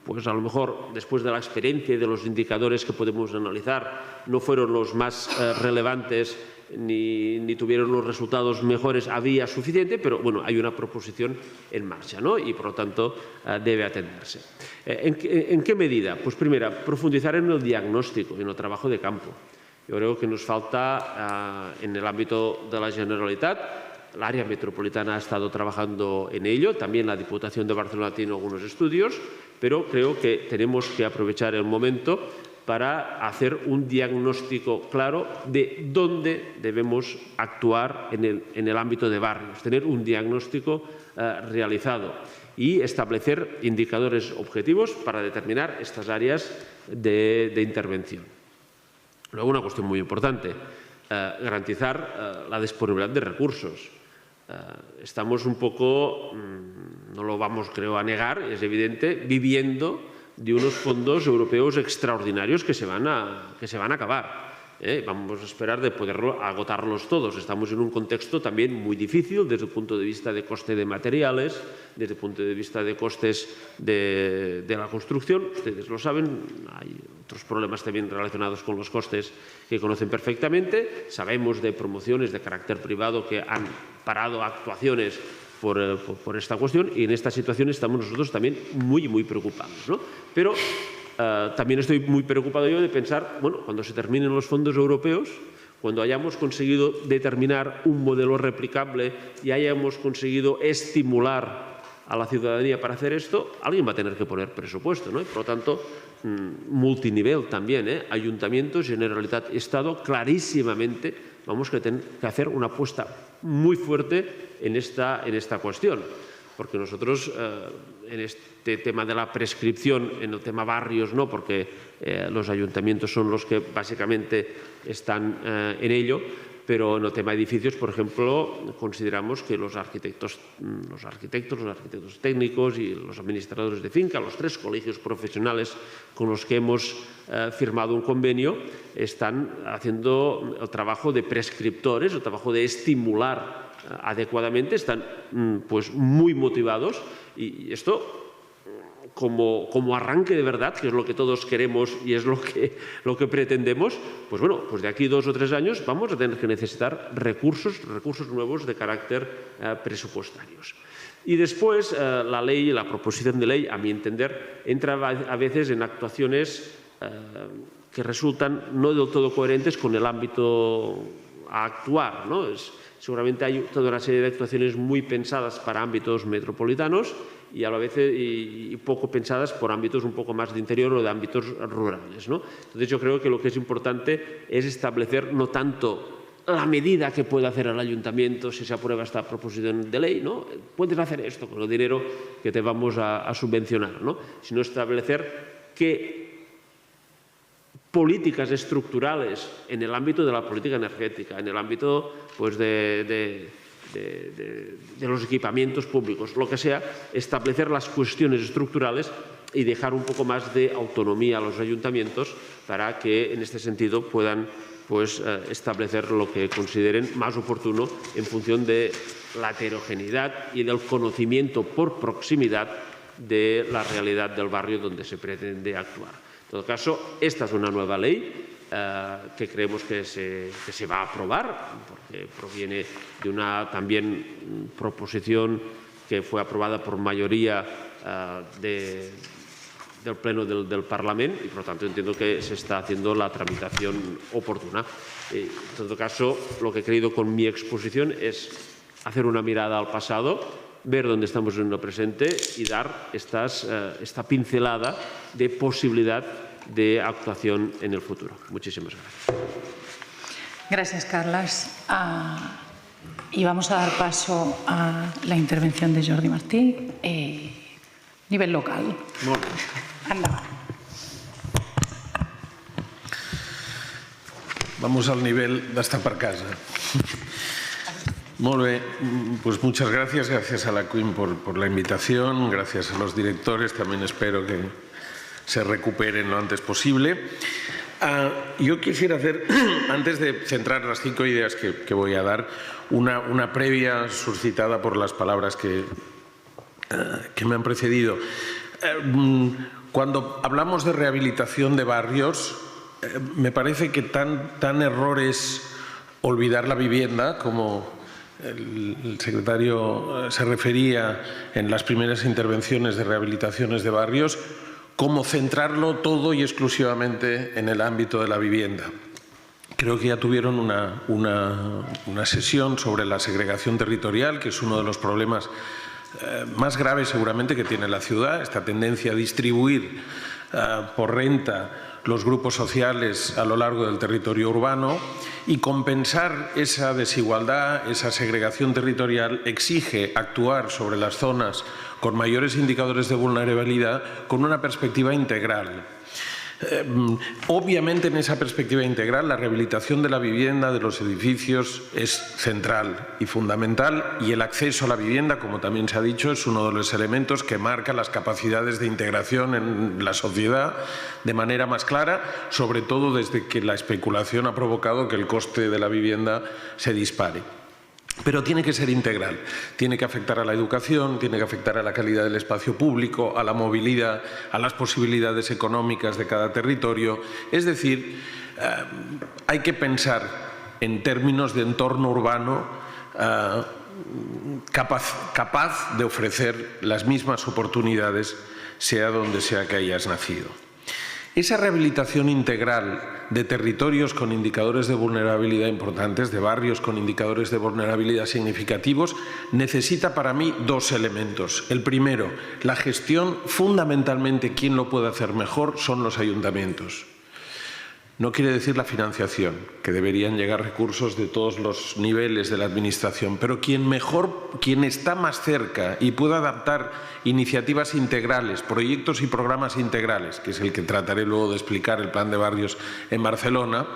pues a lo mejor, después de la experiencia y de los indicadores que podemos analizar, no fueron los más relevantes ni tuvieron los resultados mejores, había suficiente, pero bueno, hay una proposición en marcha, ¿no? Y por lo tanto debe atenderse. ¿En qué medida? Pues primera, profundizar en el diagnóstico, en el trabajo de campo. Yo creo que nos falta en el ámbito de la Generalitat el área metropolitana ha estado trabajando en ello, también la Diputación de Barcelona tiene algunos estudios, pero creo que tenemos que aprovechar el momento para hacer un diagnóstico claro de dónde debemos actuar en el ámbito de barrios, tener un diagnóstico realizado y establecer indicadores objetivos para determinar estas áreas de intervención. Luego, una cuestión muy importante, garantizar la disponibilidad de recursos. Estamos un poco, no lo vamos creo a negar, es evidente, viviendo de unos fondos europeos extraordinarios que se van a acabar. Vamos a esperar de poder agotarlos todos. Estamos en un contexto también muy difícil desde el punto de vista de coste de materiales, desde el punto de vista de costes de la construcción. Ustedes lo saben, hay otros problemas también relacionados con los costes que conocen perfectamente. Sabemos de promociones de carácter privado que han parado actuaciones por esta cuestión, y en esta situación estamos nosotros también muy preocupados, ¿no? Pero también estoy muy preocupado yo de pensar, bueno, cuando se terminen los fondos europeos, cuando hayamos conseguido determinar un modelo replicable y hayamos conseguido estimular a la ciudadanía para hacer esto, alguien va a tener que poner presupuesto, ¿no? Y por lo tanto, multinivel también, Ayuntamientos, Generalitat, Estado, clarísimamente vamos a tener que hacer una apuesta muy fuerte en esta cuestión, porque nosotros en este tema de la prescripción, en el tema barrios no, porque los ayuntamientos son los que básicamente están en ello, pero en el tema edificios, por ejemplo, consideramos que los arquitectos técnicos y los administradores de finca, los 3 colegios profesionales con los que hemos firmado un convenio, están haciendo el trabajo de prescriptores, el trabajo de estimular adecuadamente, están pues muy motivados, y esto como arranque de verdad, que es lo que todos queremos y es lo que pretendemos, pues bueno, pues de aquí 2 o 3 años vamos a tener que necesitar recursos nuevos de carácter presupuestarios. Y después la ley, la proposición de ley, a mi entender, entra a veces en actuaciones que resultan no del todo coherentes con el ámbito a actuar, ¿no? Seguramente hay toda una serie de actuaciones muy pensadas para ámbitos metropolitanos y a la vez y poco pensadas por ámbitos un poco más de interior o de ámbitos rurales, ¿no? Entonces yo creo que lo que es importante es establecer no tanto la medida que puede hacer el ayuntamiento si se aprueba esta proposición de ley, ¿no? Puedes hacer esto con el dinero que te vamos a subvencionar, ¿no? Sino establecer qué políticas estructurales en el ámbito de la política energética, en el ámbito pues, de los equipamientos públicos, lo que sea, establecer las cuestiones estructurales y dejar un poco más de autonomía a los ayuntamientos para que en este sentido puedan pues, establecer lo que consideren más oportuno en función de la heterogeneidad y del conocimiento por proximidad de la realidad del barrio donde se pretende actuar. En todo caso, esta es una nueva ley que creemos que se va a aprobar, porque proviene de una también proposición que fue aprobada por mayoría del Pleno del Parlamento y, por lo tanto, entiendo que se está haciendo la tramitación oportuna. En todo caso, lo que he querido con mi exposición es hacer una mirada al pasado, ver dónde estamos en el presente y dar esta pincelada de posibilidad de actuación en el futuro. Muchísimas gracias. Gracias, Carles. Y vamos a dar paso a la intervención de Jordi Martí, nivel local. Molt bé. Endavant. Vamos al nivel de estar per casa. Muy bien, pues muchas gracias. Gracias a la CUIM por la invitación, gracias a los directores, también espero que se recuperen lo antes posible. Yo quisiera hacer, antes de centrar las 5 ideas que voy a dar, una previa suscitada por las palabras que me han precedido. Cuando hablamos de rehabilitación de barrios, me parece que tan error es olvidar la vivienda, como el secretario se refería en las primeras intervenciones de rehabilitaciones de barrios, como centrarlo todo y exclusivamente en el ámbito de la vivienda. creo que ya tuvieron una sesión sobre la segregación territorial, que es uno de los problemas más graves seguramente que tiene la ciudad, esta tendencia a distribuir por renta los grupos sociales a lo largo del territorio urbano, y compensar esa desigualdad, esa segregación territorial, exige actuar sobre las zonas con mayores indicadores de vulnerabilidad con una perspectiva integral. Obviamente, en esa perspectiva integral, la rehabilitación de la vivienda, de los edificios, es central y fundamental, y el acceso a la vivienda, como también se ha dicho, es uno de los elementos que marca las capacidades de integración en la sociedad de manera más clara, sobre todo desde que la especulación ha provocado que el coste de la vivienda se dispare. Pero tiene que ser integral, tiene que afectar a la educación, tiene que afectar a la calidad del espacio público, a la movilidad, a las posibilidades económicas de cada territorio. Es decir, hay que pensar en términos de entorno urbano capaz de ofrecer las mismas oportunidades, sea donde sea que hayas nacido. Esa rehabilitación integral de territorios con indicadores de vulnerabilidad importantes, de barrios con indicadores de vulnerabilidad significativos, necesita para mí dos elementos. El primero, la gestión, fundamentalmente quien lo puede hacer mejor son los ayuntamientos. No quiere decir la financiación, que deberían llegar recursos de todos los niveles de la administración, pero quien está más cerca y puede adaptar iniciativas integrales, proyectos y programas integrales, que es el que trataré luego de explicar, el plan de barrios en Barcelona,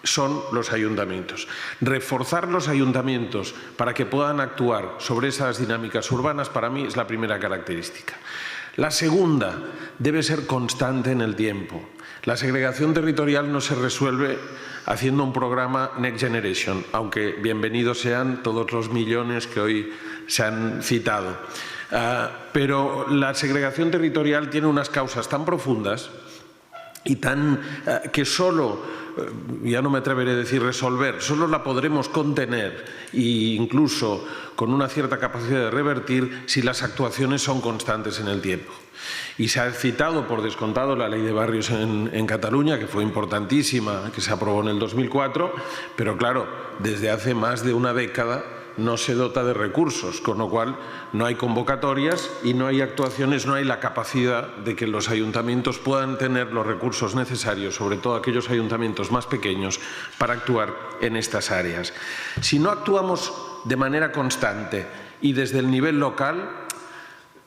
son los ayuntamientos. Reforzar los ayuntamientos para que puedan actuar sobre esas dinámicas urbanas, para mí, es la primera característica. La segunda, debe ser constante en el tiempo. La segregación territorial no se resuelve haciendo un programa Next Generation, aunque bienvenidos sean todos los millones que hoy se han citado. Pero la segregación territorial tiene unas causas tan profundas y que solo, ya no me atreveré a decir resolver, solo la podremos contener e incluso con una cierta capacidad de revertir si las actuaciones son constantes en el tiempo. Y se ha citado por descontado la Ley de Barrios en Cataluña, que fue importantísima, que se aprobó en el 2004, pero claro, desde hace más de una década no se dota de recursos, con lo cual no hay convocatorias y no hay actuaciones, no hay la capacidad de que los ayuntamientos puedan tener los recursos necesarios, sobre todo aquellos ayuntamientos más pequeños, para actuar en estas áreas. Si no actuamos de manera constante y desde el nivel local,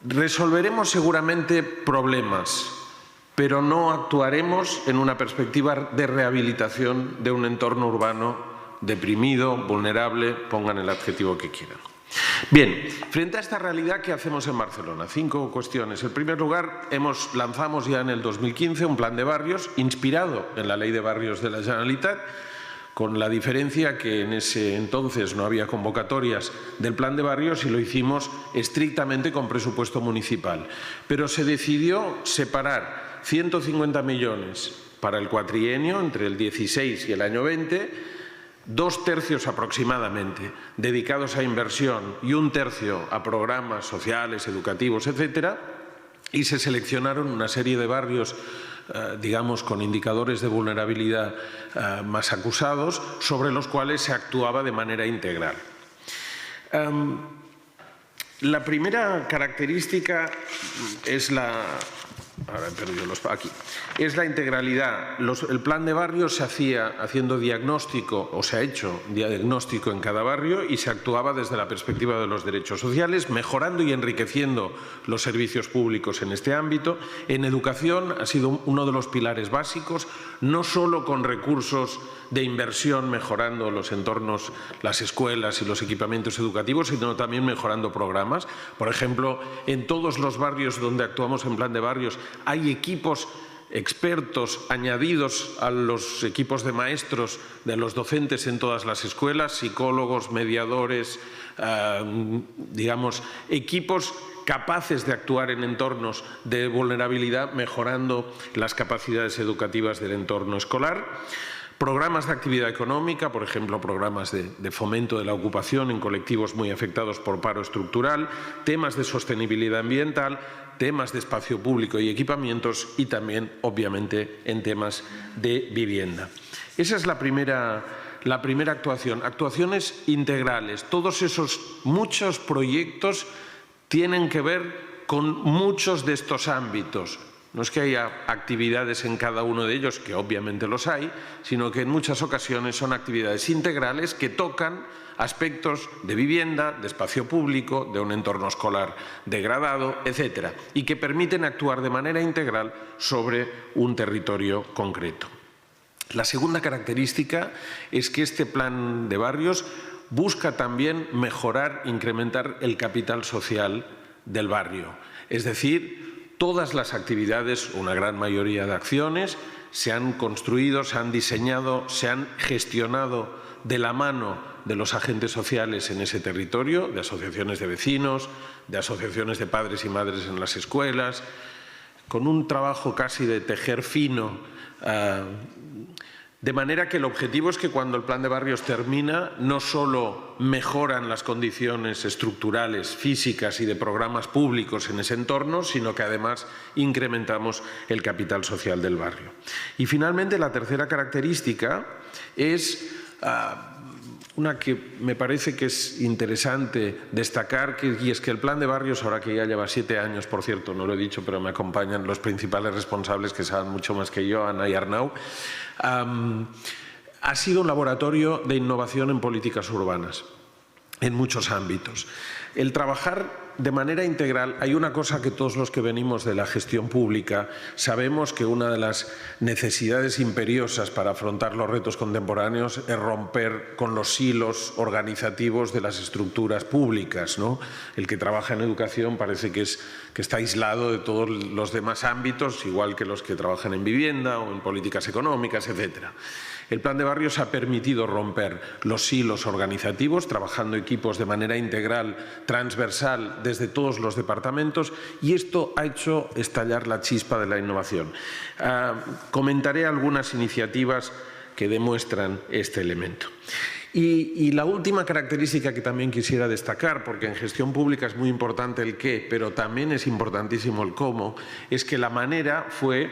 resolveremos seguramente problemas, pero no actuaremos en una perspectiva de rehabilitación de un entorno urbano deprimido, vulnerable, pongan el adjetivo que quieran. Bien, frente a esta realidad, ¿qué hacemos en Barcelona? 5 cuestiones. En primer lugar, lanzamos ya en el 2015 un plan de barrios inspirado en la Ley de Barrios de la Generalitat, con la diferencia que en ese entonces no había convocatorias del plan de barrios y lo hicimos estrictamente con presupuesto municipal. Pero se decidió separar 150 millones para el cuatrienio, entre el 16 y el año 20, 2 tercios aproximadamente dedicados a inversión y 1 tercio a programas sociales, educativos, etcétera, y se seleccionaron una serie de barrios digamos, con indicadores de vulnerabilidad más acusados, sobre los cuales se actuaba de manera integral. La primera característica es la... Ahora he perdido aquí. Es la integralidad. El plan de barrios se hacía haciendo diagnóstico, o se ha hecho diagnóstico en cada barrio, y se actuaba desde la perspectiva de los derechos sociales, mejorando y enriqueciendo los servicios públicos en este ámbito. En educación ha sido uno de los pilares básicos, no solo con recursos de inversión mejorando los entornos, las escuelas y los equipamientos educativos, sino también mejorando programas. Por ejemplo, en todos los barrios donde actuamos en plan de barrios hay equipos expertos añadidos a los equipos de maestros, de los docentes en todas las escuelas, psicólogos, mediadores, digamos, equipos capaces de actuar en entornos de vulnerabilidad, mejorando las capacidades educativas del entorno escolar. Programas de actividad económica, por ejemplo, programas de fomento de la ocupación en colectivos muy afectados por paro estructural, temas de sostenibilidad ambiental, temas de espacio público y equipamientos y también, obviamente, en temas de vivienda. Esa es la primera actuación. Actuaciones integrales. Todos esos muchos proyectos tienen que ver con muchos de estos ámbitos. No es que haya actividades en cada uno de ellos, que obviamente los hay, sino que en muchas ocasiones son actividades integrales que tocan aspectos de vivienda, de espacio público, de un entorno escolar degradado, etcétera, y que permiten actuar de manera integral sobre un territorio concreto. La segunda característica es que este plan de barrios busca también mejorar, incrementar el capital social del barrio. Es decir, todas las actividades, una gran mayoría de acciones, se han construido, se han diseñado, se han gestionado de la mano de los agentes sociales en ese territorio, de asociaciones de vecinos, de asociaciones de padres y madres en las escuelas, con un trabajo casi de tejer fino, de manera que el objetivo es que cuando el plan de barrios termina, no solo mejoran las condiciones estructurales, físicas y de programas públicos en ese entorno, sino que además incrementamos el capital social del barrio. Y finalmente, la tercera característica es una que me parece que es interesante destacar, y es que el plan de barrios, ahora que ya lleva 7 años, por cierto, no lo he dicho, pero me acompañan los principales responsables que saben mucho más que yo, Ana y Arnau, ha sido un laboratorio de innovación en políticas urbanas, en muchos ámbitos. El trabajar de manera integral, hay una cosa que todos los que venimos de la gestión pública sabemos, que una de las necesidades imperiosas para afrontar los retos contemporáneos es romper con los hilos organizativos de las estructuras públicas, ¿no? El que trabaja en educación parece que está aislado de todos los demás ámbitos, igual que los que trabajan en vivienda o en políticas económicas, etcétera. El plan de barrios ha permitido romper los hilos organizativos, trabajando equipos de manera integral, transversal, desde todos los departamentos, y esto ha hecho estallar la chispa de la innovación. Comentaré algunas iniciativas que demuestran este elemento. Y la última característica que también quisiera destacar, porque en gestión pública es muy importante el qué, pero también es importantísimo el cómo, es que la manera fue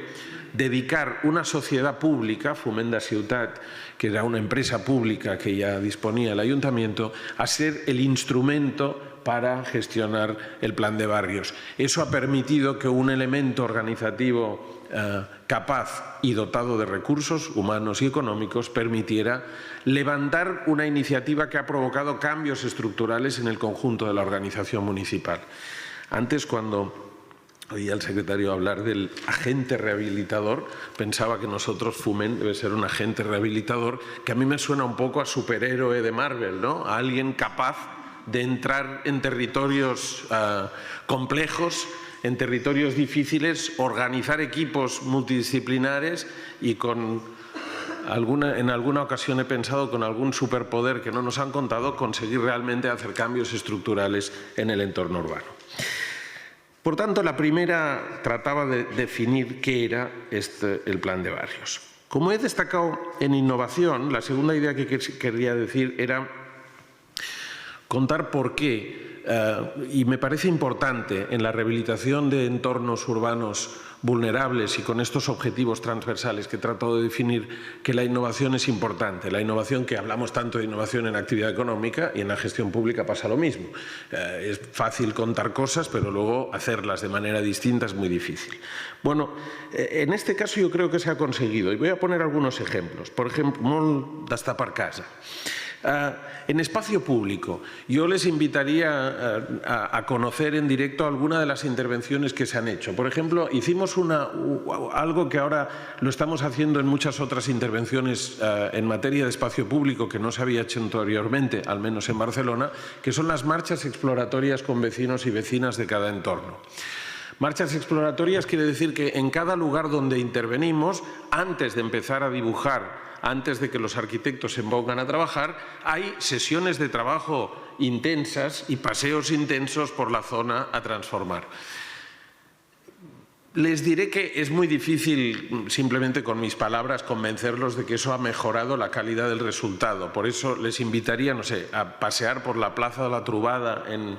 dedicar una sociedad pública, Fomenda Ciutat, que era una empresa pública que ya disponía el ayuntamiento, a ser el instrumento para gestionar el plan de barrios. Eso ha permitido que un elemento organizativo capaz y dotado de recursos humanos y económicos permitiera levantar una iniciativa que ha provocado cambios estructurales en el conjunto de la organización municipal. Antes, cuando oía al secretario hablar del agente rehabilitador, pensaba que nosotros, Foment, debe ser un agente rehabilitador, que a mí me suena un poco a superhéroe de Marvel, ¿no? A alguien capaz de entrar en territorios complejos, en territorios difíciles, organizar equipos multidisciplinares y en alguna ocasión he pensado, con algún superpoder que no nos han contado, conseguir realmente hacer cambios estructurales en el entorno urbano. Por tanto, la primera trataba de definir qué era el plan de barrios. Como he destacado en innovación, la segunda idea que quería decir era contar por qué, y me parece importante en la rehabilitación de entornos urbanos vulnerables y con estos objetivos transversales que he tratado de definir, que la innovación es importante. La innovación, que hablamos tanto de innovación en actividad económica, y en la gestión pública pasa lo mismo. Es fácil contar cosas, pero luego hacerlas de manera distinta es muy difícil. Bueno, en este caso yo creo que se ha conseguido, y voy a poner algunos ejemplos. Por ejemplo, molt destapar casa. En espacio público, yo les invitaría a conocer en directo alguna de las intervenciones que se han hecho. Por ejemplo, hicimos algo que ahora lo estamos haciendo en muchas otras intervenciones en materia de espacio público, que no se había hecho anteriormente, al menos en Barcelona, que son las marchas exploratorias con vecinos y vecinas de cada entorno. Marchas exploratorias quiere decir que en cada lugar donde intervenimos, antes de empezar a dibujar, antes de que los arquitectos se pongan a trabajar, hay sesiones de trabajo intensas y paseos intensos por la zona a transformar. Les diré que es muy difícil, simplemente con mis palabras, convencerlos de que eso ha mejorado la calidad del resultado. Por eso les invitaría, no sé, a pasear por la Plaza de la Trobada en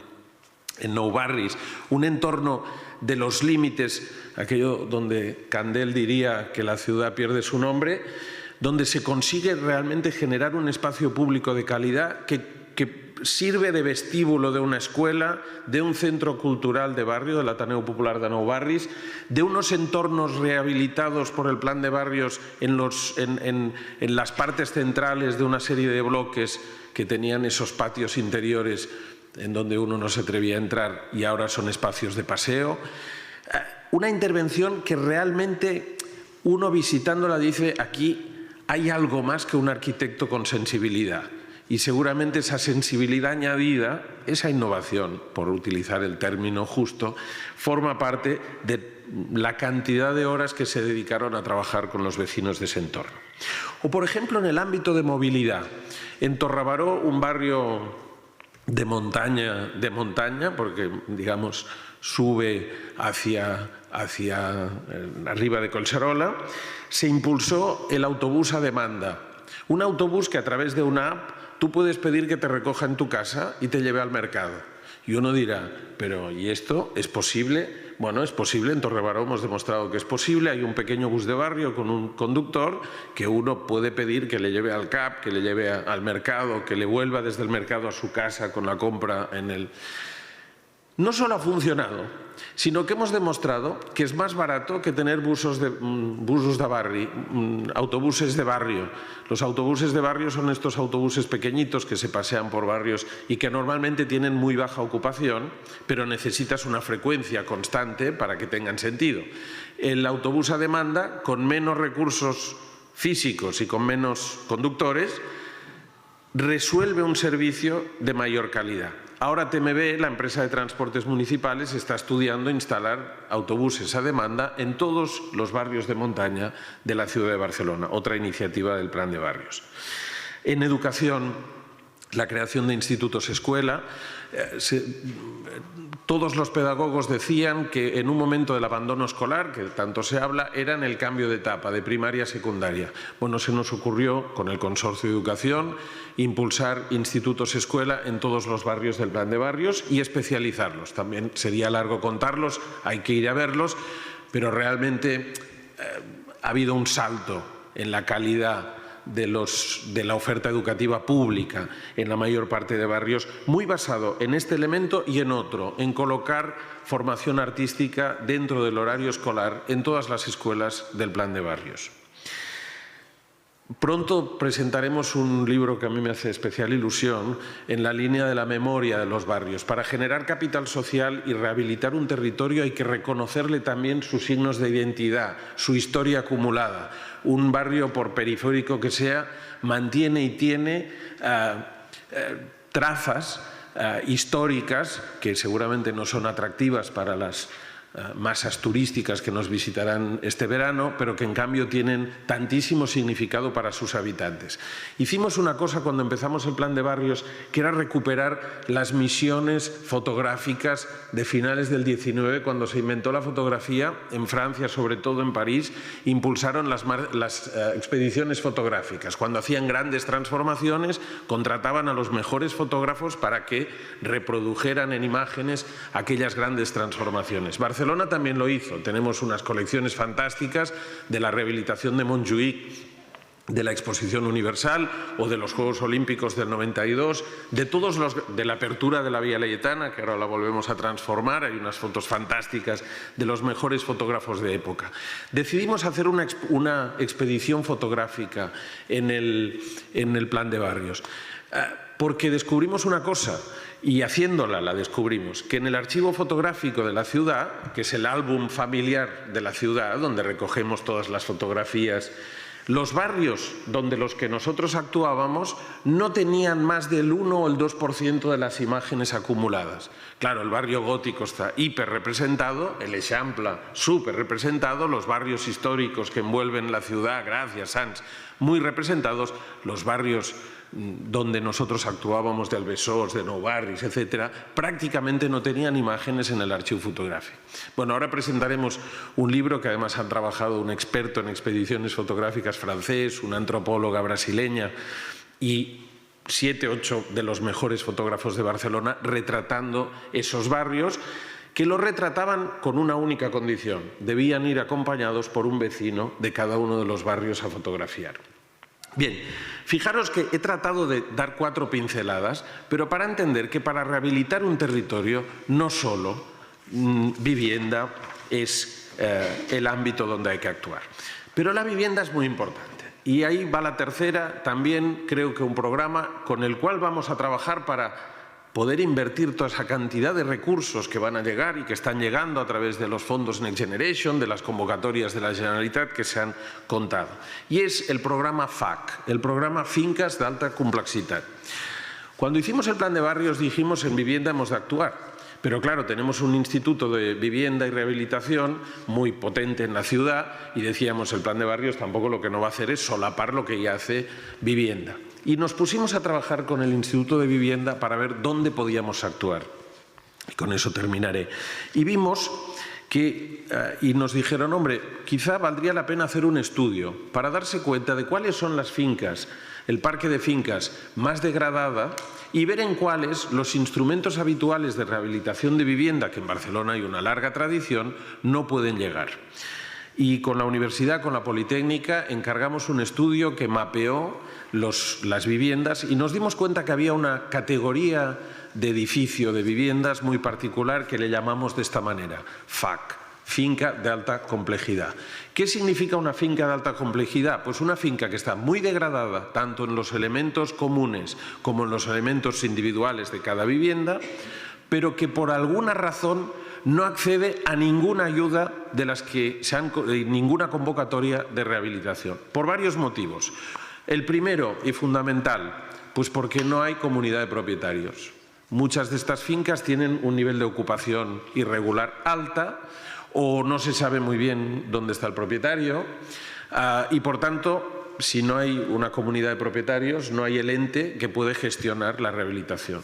Nou Barris, un entorno de los límites, aquello donde Candel diría que la ciudad pierde su nombre, donde se consigue realmente generar un espacio público de calidad que sirve de vestíbulo de una escuela, de un centro cultural de barrio, del Ateneu Popular de Nou Barris, de unos entornos rehabilitados por el Plan de Barrios en las partes centrales de una serie de bloques que tenían esos patios interiores en donde uno no se atrevía a entrar y ahora son espacios de paseo. Una intervención que realmente uno visitándola dice, aquí hay algo más que un arquitecto con sensibilidad. Y seguramente esa sensibilidad añadida, esa innovación, por utilizar el término justo, forma parte de la cantidad de horas que se dedicaron a trabajar con los vecinos de ese entorno. O, por ejemplo, en el ámbito de movilidad. En Torrabaró, un barrio de montaña, porque, digamos, sube hacia arriba de Collserola, se impulsó el autobús a demanda. Un autobús que a través de una app tú puedes pedir que te recoja en tu casa y te lleve al mercado. Y uno dirá, pero ¿y esto es posible? Bueno, es posible, en Torrabaró hemos demostrado que es posible. Hay un pequeño bus de barrio con un conductor que uno puede pedir que le lleve al CAP, que le lleve al mercado, que le vuelva desde el mercado a su casa con la compra en el... No solo ha funcionado, sino que hemos demostrado que es más barato que tener autobuses de barrio. Los autobuses de barrio son estos autobuses pequeñitos que se pasean por barrios y que normalmente tienen muy baja ocupación, pero necesitas una frecuencia constante para que tengan sentido. El autobús a demanda, con menos recursos físicos y con menos conductores, resuelve un servicio de mayor calidad. Ahora TMB, la empresa de transportes municipales, está estudiando instalar autobuses a demanda en todos los barrios de montaña de la ciudad de Barcelona, otra iniciativa del Plan de Barrios. En educación, la creación de institutos escuela. Todos los pedagogos decían que en un momento del abandono escolar, que tanto se habla, era en el cambio de etapa, de primaria a secundaria. Bueno, se nos ocurrió, con el Consorcio de Educación, impulsar institutos escuela en todos los barrios del Plan de Barrios y especializarlos. También sería largo contarlos, hay que ir a verlos, pero realmente ha habido un salto en la calidad de la oferta educativa pública en la mayor parte de barrios, muy basado en este elemento y en otro, en colocar formación artística dentro del horario escolar en todas las escuelas del Plan de Barrios. Pronto presentaremos un libro que a mí me hace especial ilusión en la línea de la memoria de los barrios. Para generar capital social y rehabilitar un territorio hay que reconocerle también sus signos de identidad, su historia acumulada. Un barrio, por periférico que sea, mantiene y tiene trazas históricas que seguramente no son atractivas para las masas turísticas que nos visitarán este verano, pero que en cambio tienen tantísimo significado para sus habitantes. Hicimos una cosa cuando empezamos el Plan de Barrios, que era recuperar las misiones fotográficas de finales del 19, cuando se inventó la fotografía, en Francia, sobre todo en París, impulsaron las expediciones fotográficas. Cuando hacían grandes transformaciones, contrataban a los mejores fotógrafos para que reprodujeran en imágenes aquellas grandes transformaciones. Barcelona también lo hizo. Tenemos unas colecciones fantásticas de la rehabilitación de Montjuïc, de la Exposición Universal o de los Juegos Olímpicos del 92, de la apertura de la Vía Laietana, que ahora la volvemos a transformar. Hay unas fotos fantásticas de los mejores fotógrafos de época. Decidimos hacer una expedición fotográfica en el Plan de Barrios, porque descubrimos una cosa. Y haciéndola la descubrimos, que en el archivo fotográfico de la ciudad, que es el álbum familiar de la ciudad, donde recogemos todas las fotografías, los barrios donde los que nosotros actuábamos no tenían más del 1 o el 2% de las imágenes acumuladas. Claro, el barrio gótico está hiper representado, el Eixample súper representado, los barrios históricos que envuelven la ciudad, gracias, Sants, muy representados, los barrios donde nosotros actuábamos de Albesós, de Nou Barris, etcétera, prácticamente no tenían imágenes en el archivo fotográfico. Bueno, ahora presentaremos un libro que además han trabajado un experto en expediciones fotográficas francés, una antropóloga brasileña y 7, 8 de los mejores fotógrafos de Barcelona retratando esos barrios, que los retrataban con una única condición: debían ir acompañados por un vecino de cada uno de los barrios a fotografiar. Bien, fijaros que he tratado de dar 4 pinceladas, pero para entender que para rehabilitar un territorio no solo vivienda es el ámbito donde hay que actuar. Pero la vivienda es muy importante. Y ahí va la tercera, también creo que un programa con el cual vamos a trabajar para poder invertir toda esa cantidad de recursos que van a llegar y que están llegando a través de los fondos Next Generation, de las convocatorias de la Generalitat que se han contado. Y es el programa FAC, el programa Fincas de Alta Complexitat. Cuando hicimos el plan de barrios dijimos en vivienda hemos de actuar. Pero claro, tenemos un instituto de vivienda y rehabilitación muy potente en la ciudad y decíamos el plan de barrios tampoco lo que no va a hacer es solapar lo que ya hace vivienda. Y nos pusimos a trabajar con el Instituto de Vivienda para ver dónde podíamos actuar. Y con eso terminaré. Y vimos que, y nos dijeron, hombre, quizá valdría la pena hacer un estudio para darse cuenta de cuáles son las fincas, el parque de fincas más degradada y ver en cuáles los instrumentos habituales de rehabilitación de vivienda, que en Barcelona hay una larga tradición, no pueden llegar. Y con la universidad, con la Politécnica, encargamos un estudio que mapeó las viviendas y nos dimos cuenta que había una categoría de edificio de viviendas muy particular que le llamamos de esta manera, FAC, finca de alta complejidad. ¿Qué significa una finca de alta complejidad? Pues una finca que está muy degradada, tanto en los elementos comunes como en los elementos individuales de cada vivienda, pero que por alguna razón no accede a ninguna ayuda de las que ninguna convocatoria de rehabilitación, por varios motivos. El primero y fundamental, pues porque no hay comunidad de propietarios. Muchas de estas fincas tienen un nivel de ocupación irregular alta o no se sabe muy bien dónde está el propietario y, por tanto, si no hay una comunidad de propietarios, no hay el ente que puede gestionar la rehabilitación.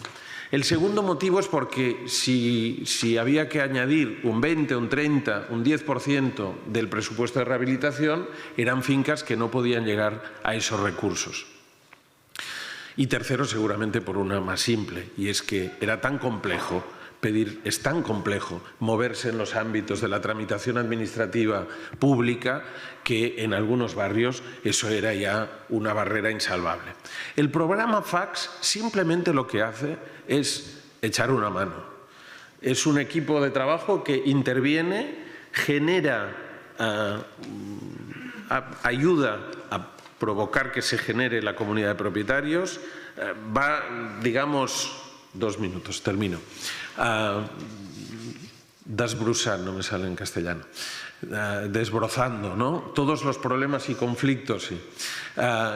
El segundo motivo es porque si había que añadir un 20, un 30, un 10% del presupuesto de rehabilitación, eran fincas que no podían llegar a esos recursos. Y tercero, seguramente por una más simple, y es que era tan complejo es tan complejo moverse en los ámbitos de la tramitación administrativa pública que en algunos barrios eso era ya una barrera insalvable. El programa FACS simplemente lo que hace es echar una mano. Es un equipo de trabajo que interviene, genera, ayuda a provocar que se genere la comunidad de propietarios, va, digamos, 2 minutos, termino. Desbrozando, no me sale en castellano, desbrozando, ¿no? Todos los problemas y conflictos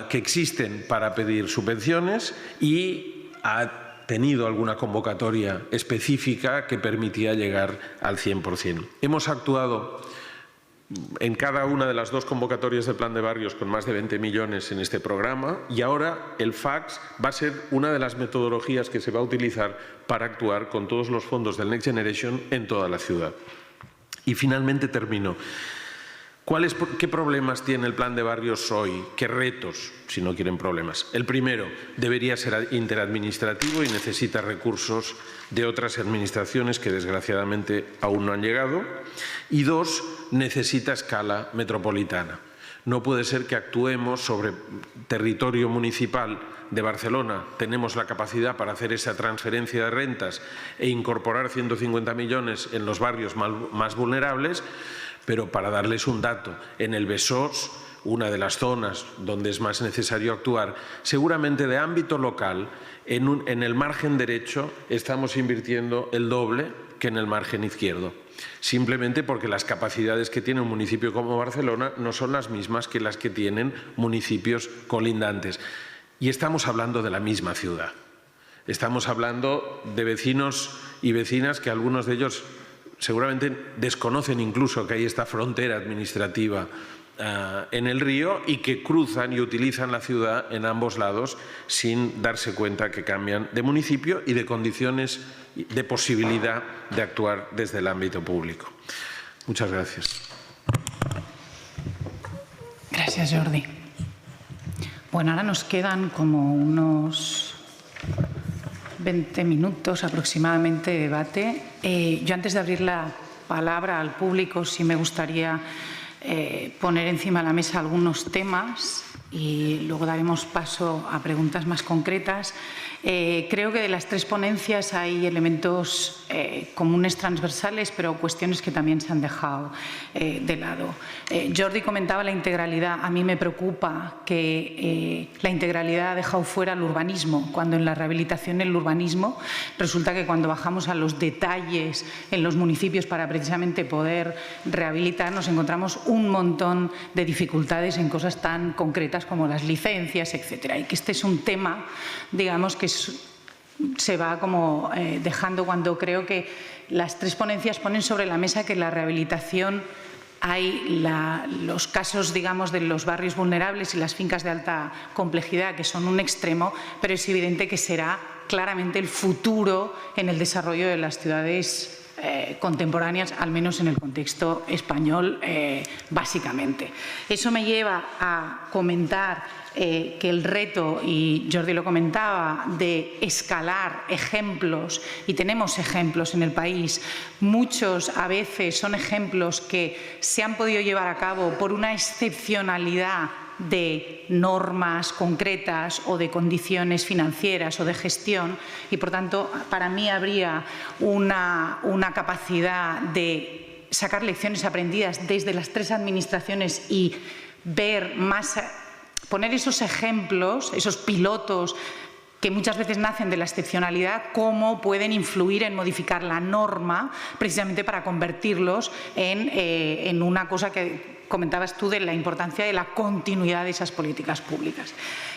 que existen para pedir subvenciones y ha tenido alguna convocatoria específica que permitía llegar al 100%. Hemos actuado en cada una de las 2 convocatorias del Plan de Barrios con más de 20 millones en este programa y ahora el FACS va a ser una de las metodologías que se va a utilizar para actuar con todos los fondos del Next Generation en toda la ciudad. Y finalmente termino. ¿Qué problemas tiene el Plan de Barrios hoy? ¿Qué retos, si no quieren problemas? El primero, debería ser interadministrativo y necesita recursos de otras administraciones que desgraciadamente aún no han llegado. Y 2, necesita escala metropolitana. No puede ser que actuemos sobre territorio municipal de Barcelona. Tenemos la capacidad para hacer esa transferencia de rentas e incorporar 150 millones en los barrios más vulnerables, pero para darles un dato, en el Besós, una de las zonas donde es más necesario actuar, seguramente de ámbito local, en el margen derecho estamos invirtiendo el doble que en el margen izquierdo. Simplemente porque las capacidades que tiene un municipio como Barcelona no son las mismas que las que tienen municipios colindantes. Y estamos hablando de la misma ciudad. Estamos hablando de vecinos y vecinas que algunos de ellos seguramente desconocen incluso que hay esta frontera administrativa en el río y que cruzan y utilizan la ciudad en ambos lados sin darse cuenta que cambian de municipio y de condiciones de posibilidad de actuar desde el ámbito público. Muchas gracias. Gracias, Jordi. Bueno, ahora nos quedan como unos 20 minutos aproximadamente de debate. Yo antes de abrir la palabra al público sí me gustaría poner encima de la mesa algunos temas y luego daremos paso a preguntas más concretas. Creo que de las tres ponencias hay elementos comunes transversales, pero cuestiones que también se han dejado de lado. Jordi comentaba la integralidad. A mí me preocupa que la integralidad ha dejado fuera el urbanismo, cuando en la rehabilitación el urbanismo resulta que cuando bajamos a los detalles en los municipios para precisamente poder rehabilitar nos encontramos un montón de dificultades en cosas tan concretas como las licencias, etcétera. Y que este es un tema, digamos, que se va como dejando, cuando creo que las tres ponencias ponen sobre la mesa que la rehabilitación hay los casos, digamos, de los barrios vulnerables y las fincas de alta complejidad, que son un extremo, pero es evidente que será claramente el futuro en el desarrollo de las ciudades contemporáneas, al menos en el contexto español, básicamente. Eso me lleva a comentar que el reto, y Jordi lo comentaba, de escalar ejemplos, y tenemos ejemplos en el país, muchos a veces son ejemplos que se han podido llevar a cabo por una excepcionalidad de normas concretas o de condiciones financieras o de gestión, y por tanto para mí habría una capacidad de sacar lecciones aprendidas desde las tres administraciones y ver más, poner esos ejemplos, esos pilotos que muchas veces nacen de la excepcionalidad, cómo pueden influir en modificar la norma precisamente para convertirlos en una cosa que comentabas tú, de la importancia de la continuidad de esas políticas públicas.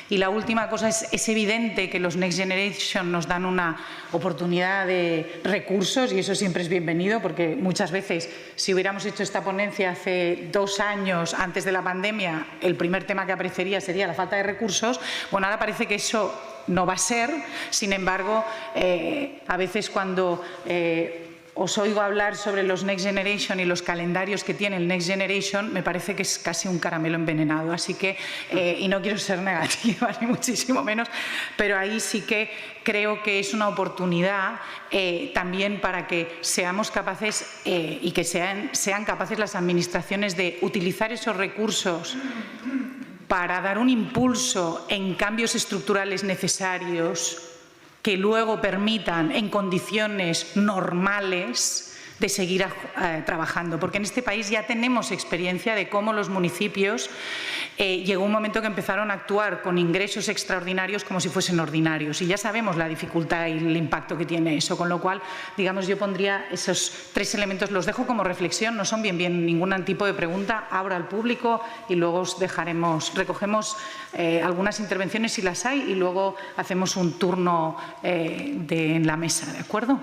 Y la última cosa es evidente que los Next Generation nos dan una oportunidad de recursos, y eso siempre es bienvenido, porque muchas veces, si hubiéramos hecho esta ponencia hace 2 años, antes de la pandemia, el primer tema que aparecería sería la falta de recursos. Bueno, ahora parece que eso no va a ser. Sin embargo, a veces cuando os oigo hablar sobre los Next Generation y los calendarios que tiene el Next Generation, me parece que es casi un caramelo envenenado. Así que, y no quiero ser negativa, ni muchísimo menos, pero ahí sí que creo que es una oportunidad también para que seamos capaces y que sean capaces las administraciones de utilizar esos recursos para dar un impulso en cambios estructurales necesarios que luego permitan, en condiciones normales, de seguir trabajando. Porque en este país ya tenemos experiencia de cómo los municipios llegó un momento que empezaron a actuar con ingresos extraordinarios como si fuesen ordinarios. Y ya sabemos la dificultad y el impacto que tiene eso. Con lo cual, digamos, yo pondría esos 3 elementos, los dejo como reflexión, no son bien ningún tipo de pregunta, abro al público y luego os recogemos algunas intervenciones si las hay, y luego hacemos un turno en la mesa, ¿de acuerdo?